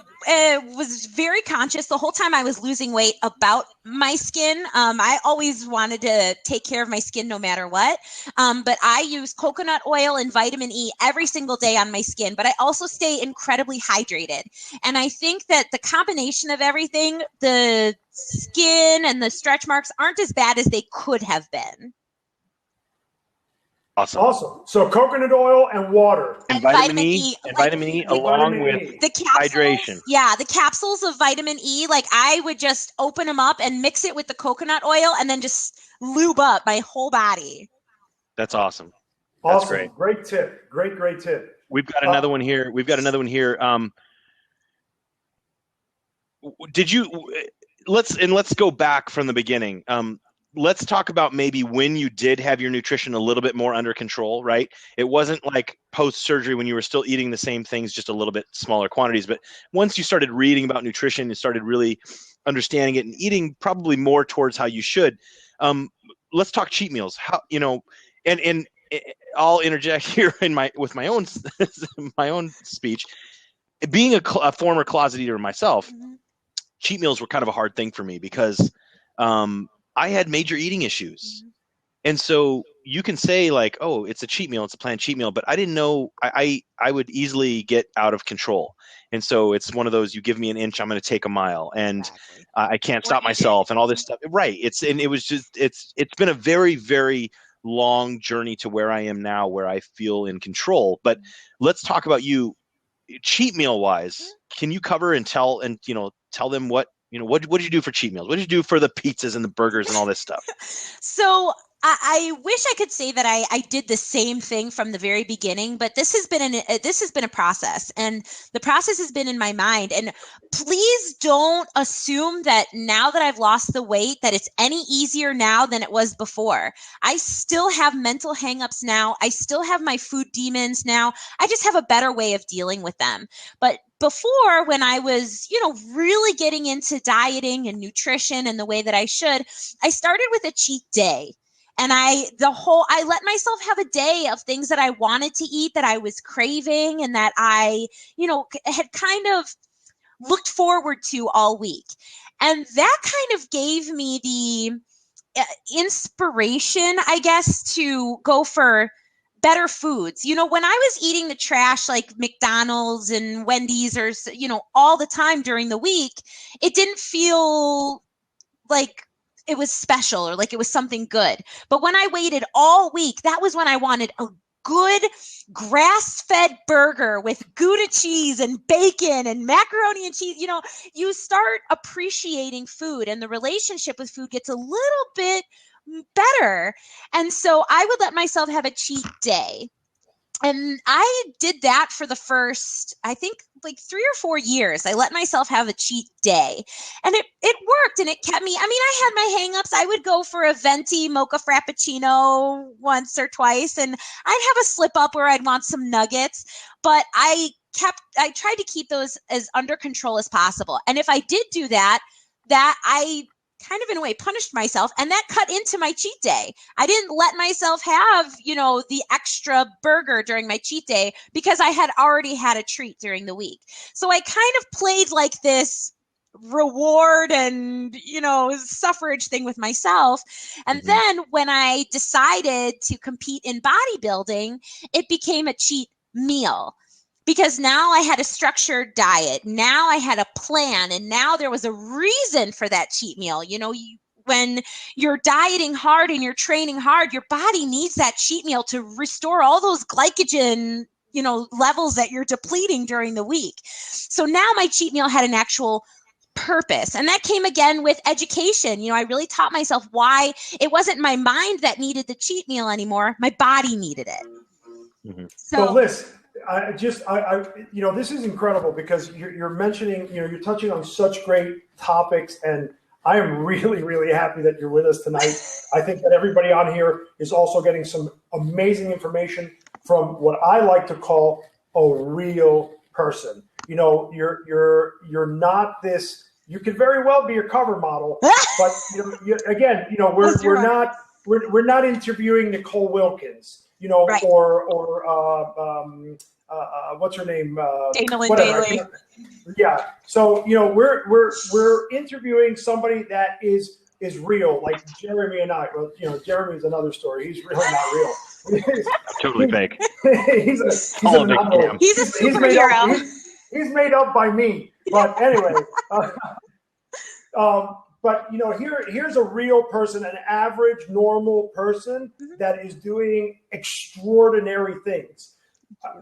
was very conscious the whole time I was losing weight about my skin. I always wanted to take care of my skin no matter what. But I use coconut oil and vitamin E every single day on my skin, but I also stay incredibly hydrated. And I think that the combination of everything, the skin and the stretch marks, aren't as bad as they could have been. Awesome. So coconut oil and water. And vitamin E. And vitamin E along with the capsules, hydration. Yeah, the capsules of vitamin E, I would just open them up and mix it with the coconut oil and then just lube up my whole body. That's awesome. That's great. Great tip. Great tip. We've got another one here. Let's go back from the beginning. Let's talk about maybe when you did have your nutrition a little bit more under control, right? It wasn't like post-surgery when you were still eating the same things, just a little bit smaller quantities. But once you started reading about nutrition and started really understanding it and eating probably more towards how you should, let's talk cheat meals. How, and I'll interject here with my own speech. Being a former closet eater myself, mm-hmm. cheat meals were kind of a hard thing for me because I had major eating issues. Mm-hmm. And so you can say oh, it's a cheat meal, it's a planned cheat meal, but I didn't know I would easily get out of control. And so it's one of those, you give me an inch, I'm going to take a mile, and exactly. I can't stop myself and all this stuff. Right. It's been a very, very long journey to where I am now, where I feel in control. But let's talk about you. cheat meal wise, can you cover and tell them what did you do for cheat meals? What did you do for the pizzas and the burgers and all this stuff? So I wish I could say that I did the same thing from the very beginning, but this has been a process, and the process has been in my mind. And please don't assume that now that I've lost the weight that it's any easier now than it was before. I still have mental hangups now. I still have my food demons now. I just have a better way of dealing with them. But before, when I was, really getting into dieting and nutrition and the way that I should, I started with a cheat day. And I let myself have a day of things that I wanted to eat, that I was craving, and that I, had kind of looked forward to all week. And that kind of gave me the inspiration, I guess, to go for better foods. When I was eating the trash like McDonald's and Wendy's or, all the time during the week, it didn't feel like it was special or like it was something good. But when I waited all week, that was when I wanted a good grass-fed burger with Gouda cheese and bacon and macaroni and cheese. You start appreciating food, and the relationship with food gets a little bit better. And so I would let myself have a cheat day. And I did that for the first, I think, like 3 or 4 years. I let myself have a cheat day, and it worked, and it kept me. I mean, I had my hangups. I would go for a venti mocha frappuccino once or twice, and I'd have a slip up where I'd want some nuggets, but I tried to keep those as under control as possible. And if I did do that I kind of in a way punished myself, and that cut into my cheat day. I didn't let myself have, the extra burger during my cheat day because I had already had a treat during the week. So I kind of played like this reward and, suffrage thing with myself. And then when I decided to compete in bodybuilding, it became a cheat meal. Because now I had a structured diet. Now I had a plan, and now there was a reason for that cheat meal. When you're dieting hard and you're training hard, your body needs that cheat meal to restore all those glycogen, levels that you're depleting during the week. So now my cheat meal had an actual purpose. And that came again with education. I really taught myself why it wasn't my mind that needed the cheat meal anymore. My body needed it. Mm-hmm. So Lyss, this is incredible because you're mentioning, you're touching on such great topics, and I am really, really happy that you're with us tonight. I think that everybody on here is also getting some amazing information from what I like to call a real person. You're not this. You could very well be a cover model, but we're not interviewing Nicole Wilkins. Right. or what's her name? Dana Lynn Daly. Yeah. So, we're interviewing somebody that is real, like Jeremy and I. Well, Jeremy's another story. He's really not real. Totally fake. He's a superhero. He's made up by me. But anyway, but here's a real person, an average, normal person that is doing extraordinary things.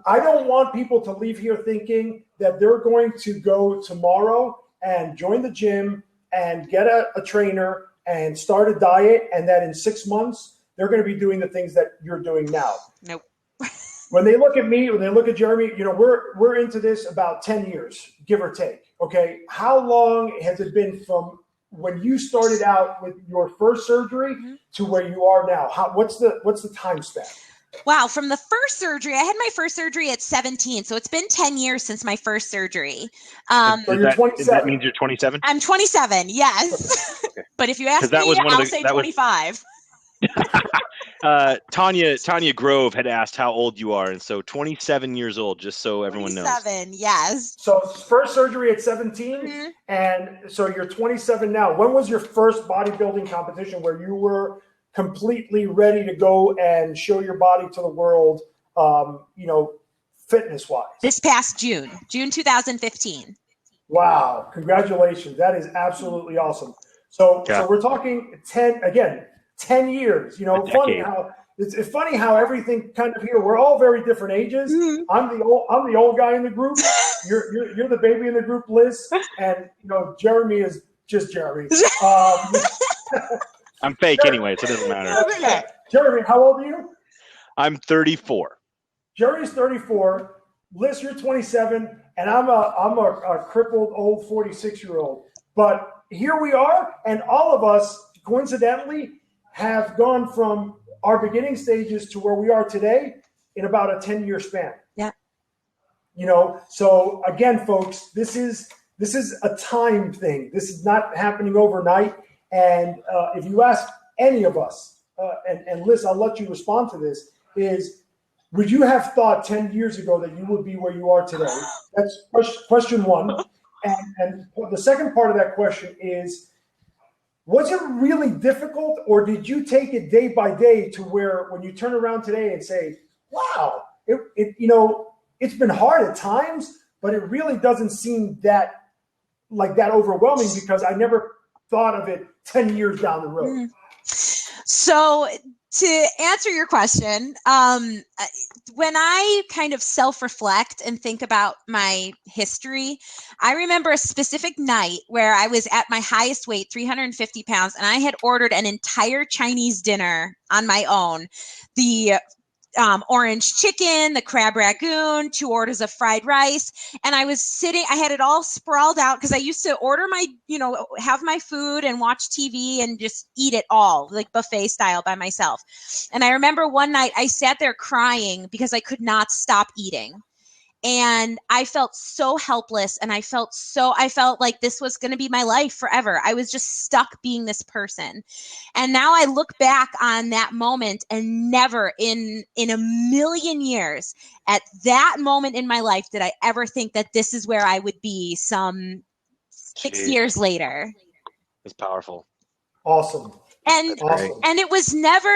I don't want people to leave here thinking that they're going to go tomorrow and join the gym and get a trainer and start a diet, and that in 6 months they're going to be doing the things that you're doing now. Nope. When they look at me, when they look at Jeremy, we're into this about 10 years, give or take. Okay, how long has it been from when you started out with your first surgery to where you are now? What's the time span? Wow, from the first surgery, I had my first surgery at 17, so it's been 10 years since my first surgery. So you're 27. That means you're 27? I'm 27, yes. Okay. But if you ask me, I'll say 25. Tanya Grove had asked how old you are, and so 27 years old, just so everyone knows. 27, yes. So first surgery at 17, and so you're 27 now. When was your first bodybuilding competition where you were completely ready to go and show your body to the world, fitness-wise? This past June 2015. Wow, congratulations. That is absolutely awesome. So we're talking 10 years. Funny how it's funny how everything kind of here. We're all very different ages. Mhm. I'm the old guy in the group. You're the baby in the group, Liz, and Jeremy is just Jeremy. I'm fake anyway, so it doesn't matter. Okay. Jeremy, how old are you? I'm 34. Jeremy's 34. Liz, you're 27, and I'm a crippled old 46-year-old. But here we are, and all of us coincidentally have gone from our beginning stages to where we are today in about a 10-year span. Yeah. So again, folks, this is a time thing. This is not happening overnight. And if you ask any of us, and Liz, I'll let you respond to this, would you have thought 10 years ago that you would be where you are today? That's question one. And the second part of that question is, was it really difficult, or did you take it day by day to where when you turn around today and say, wow, it's been hard at times, but it really doesn't seem that overwhelming because I never thought of it 10 years down the road. Mm-hmm. So to answer your question, when I kind of self-reflect and think about my history, I remember a specific night where I was at my highest weight, 350 pounds, and I had ordered an entire Chinese dinner on my own. The orange chicken, the crab ragoon, 2 orders of fried rice. And I was I had it all sprawled out because I used to order have my food and watch TV and just eat it all, like buffet style by myself. And I remember one night I sat there crying because I could not stop eating. And I felt so helpless, and I felt like this was going to be my life forever. I was just stuck being this person. And now I look back on that moment, and never in a million years at that moment in my life did I ever think that this is where I would be some 6 years later. It's powerful. Awesome. And it was never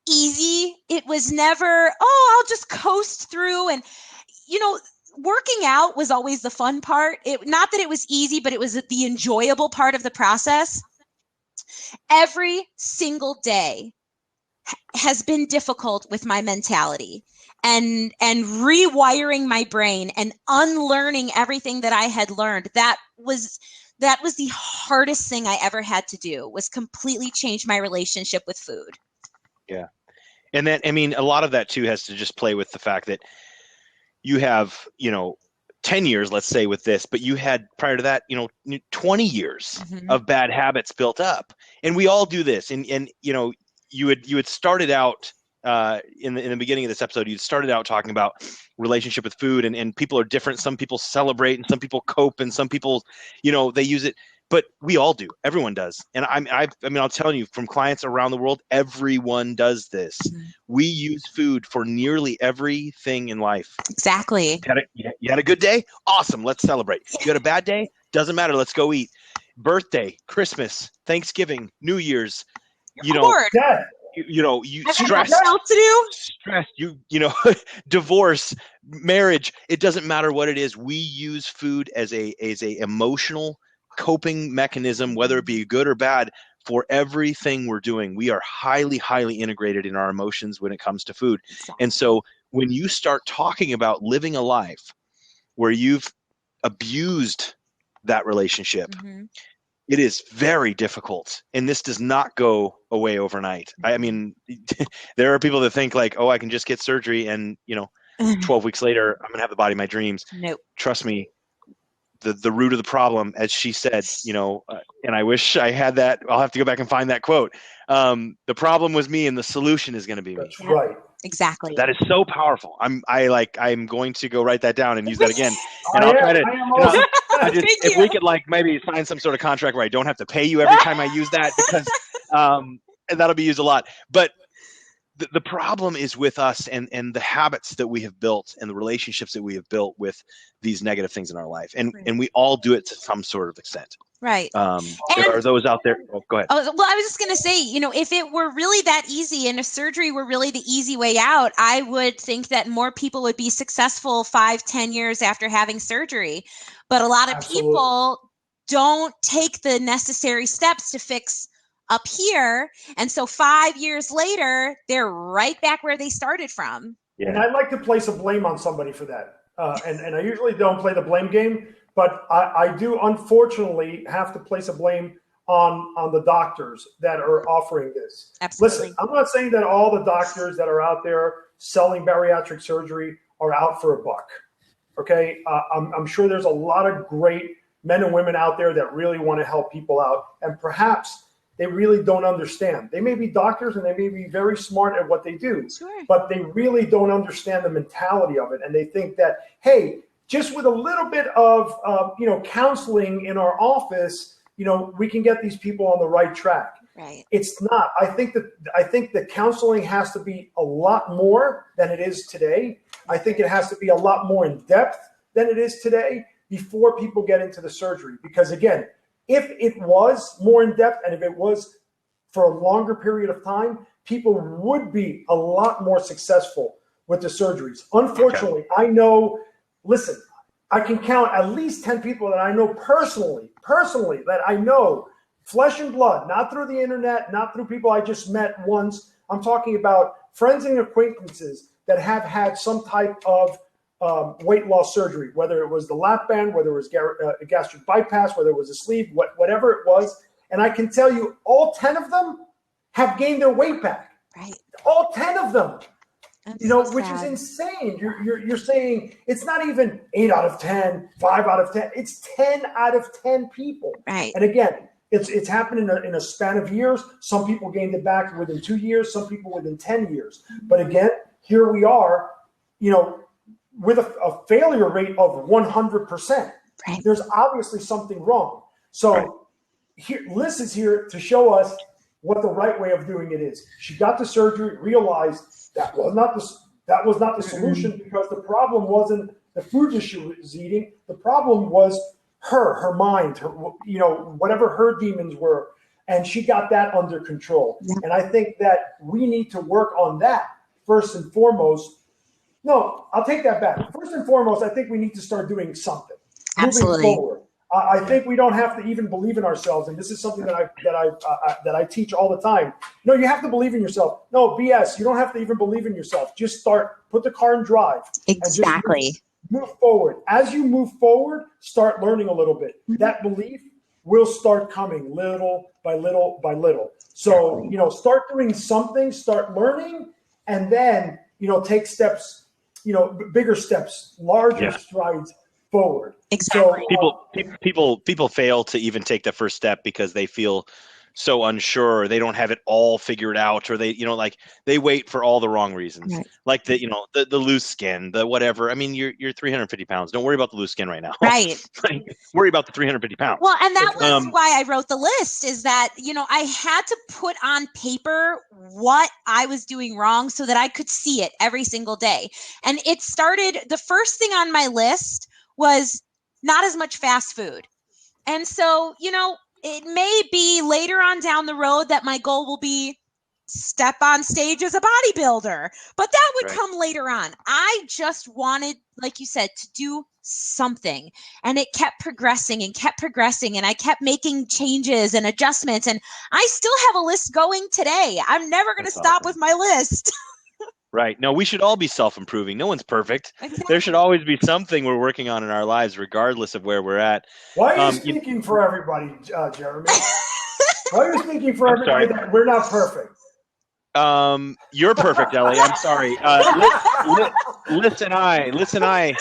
easy. It was never, I'll just coast through. And, working out was always the fun part. Not that it was easy, but it was the enjoyable part of the process. Every single day has been difficult with my mentality and rewiring my brain and unlearning everything that I had learned. That was the hardest thing I ever had to do, was completely change my relationship with food. Yeah. And then, a lot of that too has to just play with the fact that you have, 10 years, let's say, with this, but you had prior to that, 20 years Mm-hmm. of bad habits built up. And we all do this. And you had started out in the beginning of this episode, you started out talking about relationship with food, and people are different. Some people celebrate and some people cope, and some people, they use it. But we all do. Everyone does. And I'll tell you, from clients around the world, everyone does this. Mm-hmm. We use food for nearly everything in life. Exactly. You had a good day? Awesome. Let's celebrate. You had a bad day? Doesn't matter. Let's go eat. Birthday, Christmas, Thanksgiving, New Year's. You stress. Else to do? Stress. Divorce, marriage. It doesn't matter what it is. We use food as a emotional coping mechanism, whether it be good or bad, for everything we're doing. We are highly, highly integrated in our emotions when it comes to food. Exactly. And so when you start talking about living a life where you've abused that relationship, mm-hmm. It is very difficult. And this does not go away overnight. Mm-hmm. There are people that think like, I can just get surgery and, 12 weeks later, I'm going to have the body of my dreams. Nope. Trust me. The root of the problem, as she said, and I wish I had that. I'll have to go back and find that quote. The problem was me, and the solution is going to be me. That's right. Exactly. That is so powerful. I'm going to go write that down and use that again. And I'll try to. If we could maybe sign some sort of contract where I don't have to pay you every time I use that, because and that'll be used a lot. But the problem is with us and the habits that we have built and the relationships that we have built with these negative things in our life. And we all do it to some sort of extent. Right. There are those out there. Oh, go ahead. Well, I was just going to say, if it were really that easy and if surgery were really the easy way out, I would think that more people would be successful 5-10 years after having surgery. But a lot of people don't take the necessary steps to fix up here. And so 5 years later, they're right back where they started from. Yeah. And I'd like to place a blame on somebody for that. And I usually don't play the blame game, but I do unfortunately have to place a blame on the doctors that are offering this. Absolutely. Listen, I'm not saying that all the doctors that are out there selling bariatric surgery are out for a buck. Okay, I'm sure there's a lot of great men and women out there that really want to help people out, and perhaps they really don't understand. They may be doctors and they may be very smart at what they do, sure, but they really don't understand the mentality of it, and they think that, hey, just with a little bit of counseling in our office, we can get these people on the right track. Right. It's not. I think that counseling has to be a lot more than it is today. I think it has to be a lot more in depth than it is today before people get into the surgery. Because again, if it was more in depth and if it was for a longer period of time, people would be a lot more successful with the surgeries. Unfortunately, I know, listen, I can count at least 10 people that I know personally that I know, flesh and blood, not through the internet, not through people I just met once. I'm talking about friends and acquaintances that have had some type of weight loss surgery, whether it was the lap band, whether it was a gastric bypass, whether it was a sleeve, whatever it was. And I can tell you all 10 of them have gained their weight back. Right. All 10 of them. So which is insane. You're saying it's not even 8 out of 10, 5 out of 10. It's 10 out of 10 people. Right. And again, it's happened in a span of years. Some people gained it back within 2 years, some people within 10 years. But again, here we are, with a failure rate of 100%. Right. There's obviously something wrong. So here, Lyss is here to show us what the right way of doing it is. She got the surgery, realized that was not the solution, because the problem wasn't the food that she was eating. The problem was her mind, whatever her demons were, and she got that under control. Yeah. And I think that we need to work on that first and foremost. No, I'll take that back. First and foremost, I think we need to start doing something. Absolutely. Moving forward. I think we don't have to even believe in ourselves, and this is something that I teach all the time. No, you have to believe in yourself. No, BS. You don't have to even believe in yourself. Just start. Put the car in drive. Exactly. And just move forward. As you move forward, start learning a little bit. Mm-hmm. That belief will start coming little by little by little. So start doing something. Start learning, and then take steps. Bigger steps, larger strides forward. Exactly. So, people fail to even take the first step because they feel so unsure, or they don't have it all figured out, or they they wait for all the wrong reasons. Right. Like the loose skin, the whatever. I mean, you're 350 pounds. Don't worry about the loose skin right now. Right. Worry about the 350 pounds. Well, and that was why I wrote the list, is that, I had to put on paper what I was doing wrong so that I could see it every single day. And it started, the first thing on my list was not as much fast food. And so, it may be later on down the road that my goal will be step on stage as a bodybuilder, but that would come later on. I just wanted, like you said, to do something, and it kept progressing, and I kept making changes and adjustments, and I still have a list going today. I'm never going to stop with my list. Right. No, we should all be self-improving. No one's perfect. Exactly. There should always be something we're working on in our lives, regardless of where we're at. Why are you speaking for everybody, Jeremy? Why are you speaking for everybody that we're not perfect? You're perfect, Ellie. I'm sorry. Lyss and I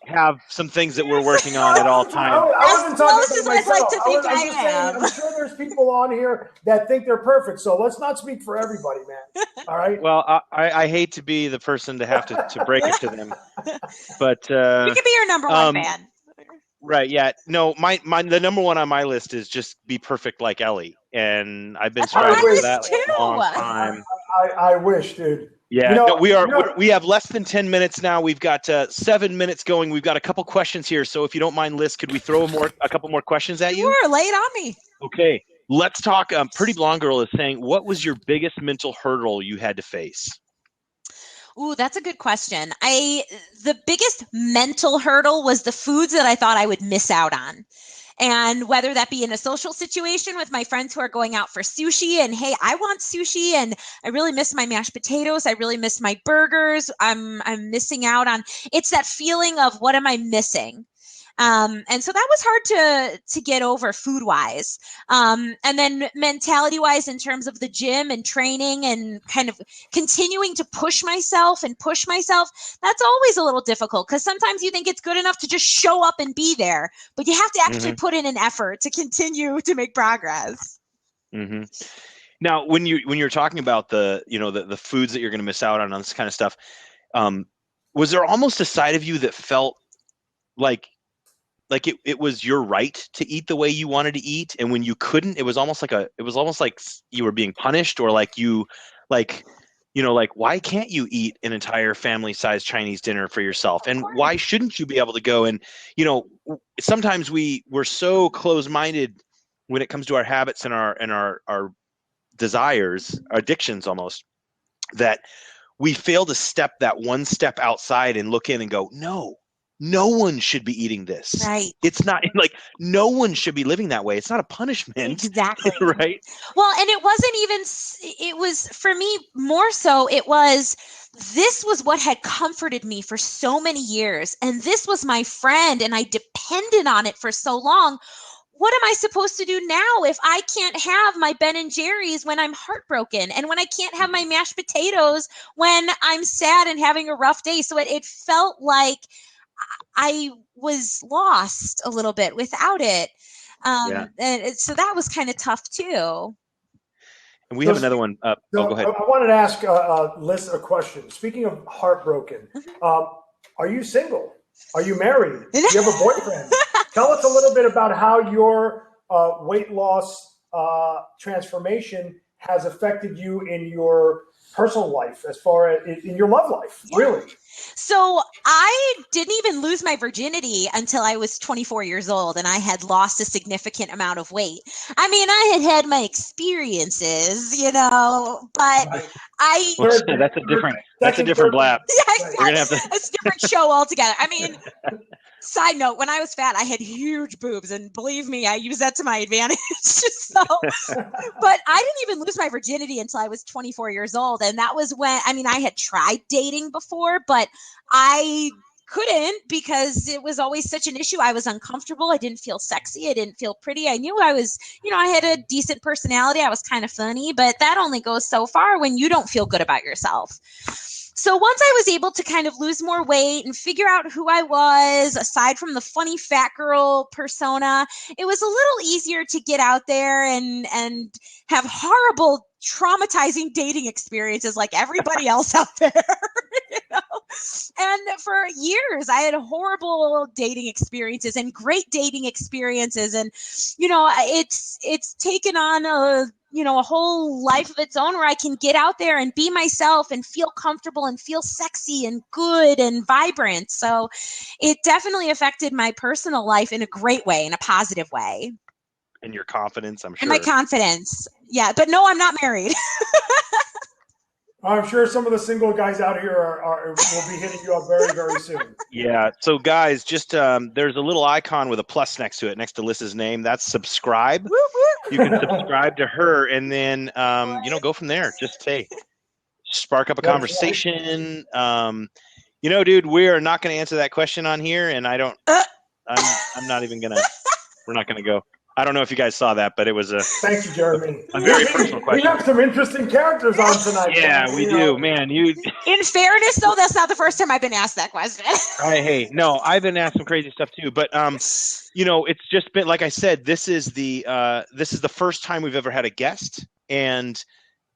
have some things that we're working on at all times. I wasn't talking about myself. I'd like to think I am. I'm sure there's people on here that think they're perfect, so let's not speak for everybody, man. All right? Well, I hate to be the person to have to break it to them, but we could be your number one fan. Right. Yeah. No, the number one on my list is just be perfect like Ellie. And I've been striving for that for a long time. I wish, dude. Yeah. We have less than 10 minutes now. We've got 7 minutes going. We've got a couple questions here. So if you don't mind, Lyss, could we throw a couple more questions at you? Sure, lay it on me. Okay. Let's talk. Pretty Blonde Girl is saying, what was your biggest mental hurdle you had to face? Ooh, that's a good question. The biggest mental hurdle was the foods that I thought I would miss out on. And whether that be in a social situation with my friends who are going out for sushi and, hey, I want sushi and I really miss my mashed potatoes. I really miss my burgers. I'm missing out on, it's that feeling of what am I missing? And so that was hard to get over food wise. And then mentality wise, in terms of the gym and training and kind of continuing to push myself, that's always a little difficult because sometimes you think it's good enough to just show up and be there, but you have to actually put in an effort to continue to make progress. Mm-hmm. Now, when you're talking about the foods that you're going to miss out on this kind of stuff, was there almost a side of you that felt like it was your right to eat the way you wanted to eat, and when you couldn't, it was almost like you were being punished, or why can't you eat an entire family-sized Chinese dinner for yourself, and why shouldn't you be able to go? And sometimes we're so close-minded when it comes to our habits and our desires, our addictions almost, that we fail to step that one step outside and look in and go, no one should be eating this. Right. It's not like no one should be living that way. It's not a punishment. Exactly. Right. Well, and it wasn't even, it was for me more so, this was what had comforted me for so many years. And this was my friend and I depended on it for so long. What am I supposed to do now if I can't have my Ben and Jerry's when I'm heartbroken, and when I can't have my mashed potatoes when I'm sad and having a rough day? So it felt like I was lost a little bit without it. And so that was kind of tough too. And we have another one. Go ahead. I wanted to ask Lyss a question. Speaking of heartbroken, are you single? Are you married? Do you have a boyfriend? Tell us a little bit about how your weight loss transformation has affected you in your personal life, as far as in your love life, really. So I didn't even lose my virginity until I was 24 years old, and I had lost a significant amount of weight. I mean, I had my experiences, but that's a different blab. Yeah, exactly. We're gonna have to. It's a different show altogether. I mean, side note, when I was fat, I had huge boobs, and believe me, I use that to my advantage. But I didn't even lose my virginity until I was 24 years old. And that was when, I had tried dating before, but I couldn't because it was always such an issue. I was uncomfortable. I didn't feel sexy. I didn't feel pretty. I knew I was, I had a decent personality. I was kind of funny, but that only goes so far when you don't feel good about yourself. So once I was able to kind of lose more weight and figure out who I was, aside from the funny fat girl persona, it was a little easier to get out there and have horrible, traumatizing dating experiences like everybody else out there. And for years, I had horrible dating experiences and great dating experiences. And, it's taken on a whole life of its own where I can get out there and be myself and feel comfortable and feel sexy and good and vibrant. So it definitely affected my personal life in a great way, in a positive way. And your confidence, I'm sure. And my confidence. Yeah. But no, I'm not married. I'm sure some of the single guys out here will be hitting you up very, very soon. Yeah. So guys, just there's a little icon with a plus next to it, next to Lyss's name. That's subscribe. Whoop, whoop. You can subscribe to her, and then go from there. Just spark up a conversation. Dude, we are not going to answer that question on here, and I don't. I'm not even gonna. We're not going to go. I don't know if you guys saw that, but it was a. Thank you, Jeremy. A very personal question. We have some interesting characters on tonight. Yeah, we do, man. In fairness, though, that's not the first time I've been asked that question. No, I've been asked some crazy stuff too, but it's just been, like I said, this is the first time we've ever had a guest, and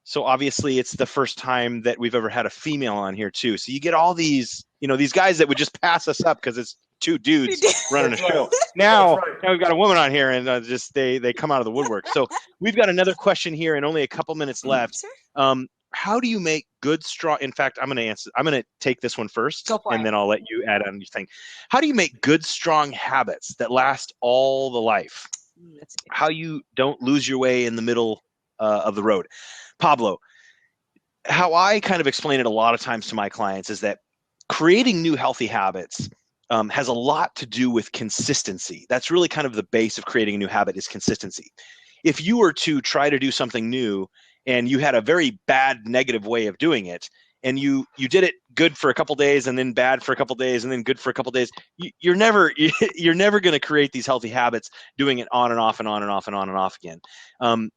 so obviously it's the first time that we've ever had a female on here too. So you get all these, these guys that would just pass us up because it's two dudes running a show. Now we've got a woman on here, and they come out of the woodwork. So we've got another question here, and only a couple minutes left. Sure. How do you make good, strong? In fact, I'm going to take this one first, and then I'll let you add on your thing. How do you make good, strong habits that last all the life? How you don't lose your way in the middle of the road? Pablo, how I kind of explain it a lot of times to my clients is that creating new healthy habits has a lot to do with consistency. That's really kind of the base of creating a new habit, is consistency. If you were to try to do something new and you had a very bad negative way of doing it, and you did it good for a couple days and then bad for a couple days and then good for a couple days, you're never going to create these healthy habits doing it on and off and on and off and on and off again.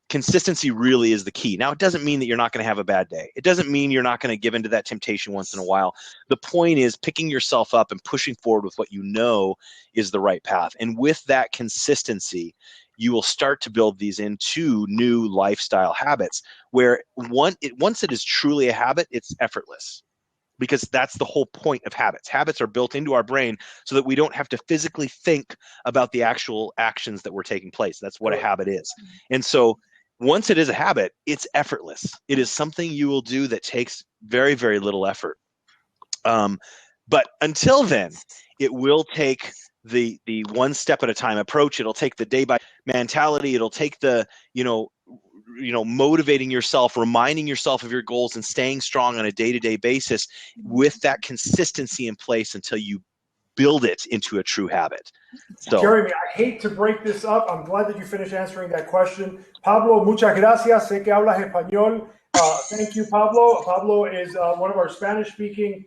Consistency really is the key. Now, it doesn't mean that you're not going to have a bad day. It doesn't mean you're not going to give into that temptation once in a while. The point is picking yourself up and pushing forward with what you know is the right path. And with that consistency, you will start to build these into new lifestyle habits where once it is truly a habit, it's effortless, because that's the whole point of habits. Habits are built into our brain so that we don't have to physically think about the actual actions that were taking place. That's what a habit is. And so once it is a habit, it's effortless. It is something you will do that takes very, very little effort. But until then, it will take the one step at a time approach. It'll take the day by mentality. It'll take the, motivating yourself, reminding yourself of your goals, and staying strong on a day-to-day basis with that consistency in place until you build it into a true habit. So, Jeremy, I hate to break this up. I'm glad that you finished answering that question. Pablo, muchas gracias. Sé que hablas español. Thank you, Pablo. Pablo is one of our Spanish-speaking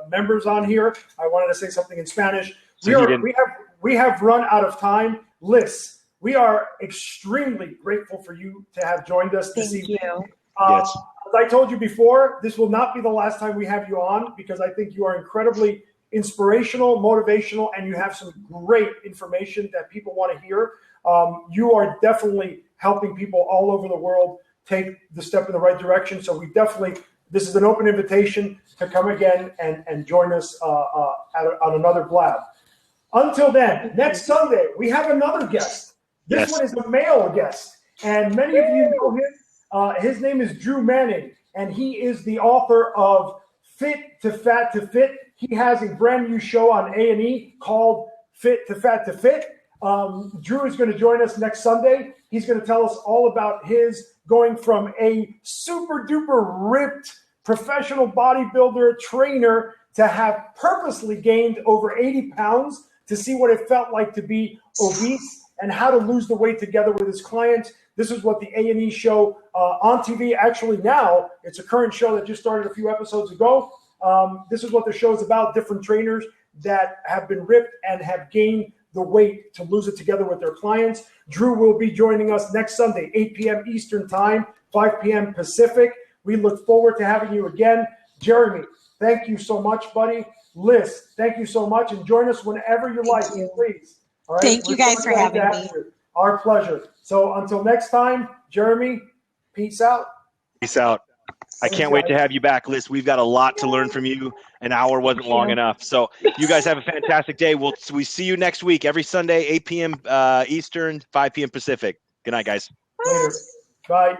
members on here. I wanted to say something in Spanish. We have run out of time. Lyss, we are extremely grateful for you to have joined us this evening. Thank you. Yes. As I told you before, this will not be the last time we have you on, because I think you are incredibly inspirational, motivational, and you have some great information that people want to hear. You are definitely helping people all over the world take the step in the right direction. So this is an open invitation to come again and join us on another Blab. Until then, next Sunday, we have another guest. This one is a male guest, and many of you know him. His name is Drew Manning, and he is the author of Fit to Fat to Fit. He has a brand new show on A&E called Fit to Fat to Fit. Drew is going to join us next Sunday. He's going to tell us all about his going from a super duper ripped professional bodybuilder trainer to have purposely gained over 80 pounds to see what it felt like to be obese and how to lose the weight together with his clients. This is what the A&E show on TV, actually now, it's a current show that just started a few episodes ago. This is what the show is about, different trainers that have been ripped and have gained the weight to lose it together with their clients. Drew will be joining us next Sunday, 8 p.m. Eastern Time, 5 p.m. Pacific. We look forward to having you again. Jeremy, thank you so much, buddy. Lyss, thank you so much. And join us whenever you like, please. All right? Thank you guys for having me. Our pleasure. So until next time, Jeremy, peace out. Peace out. I can't wait to have you back, Lyss. We've got a lot to learn from you. An hour wasn't long enough. So you guys have a fantastic day. We see you next week, every Sunday, 8 p.m. Eastern, 5 p.m. Pacific. Good night, guys. Later. Bye.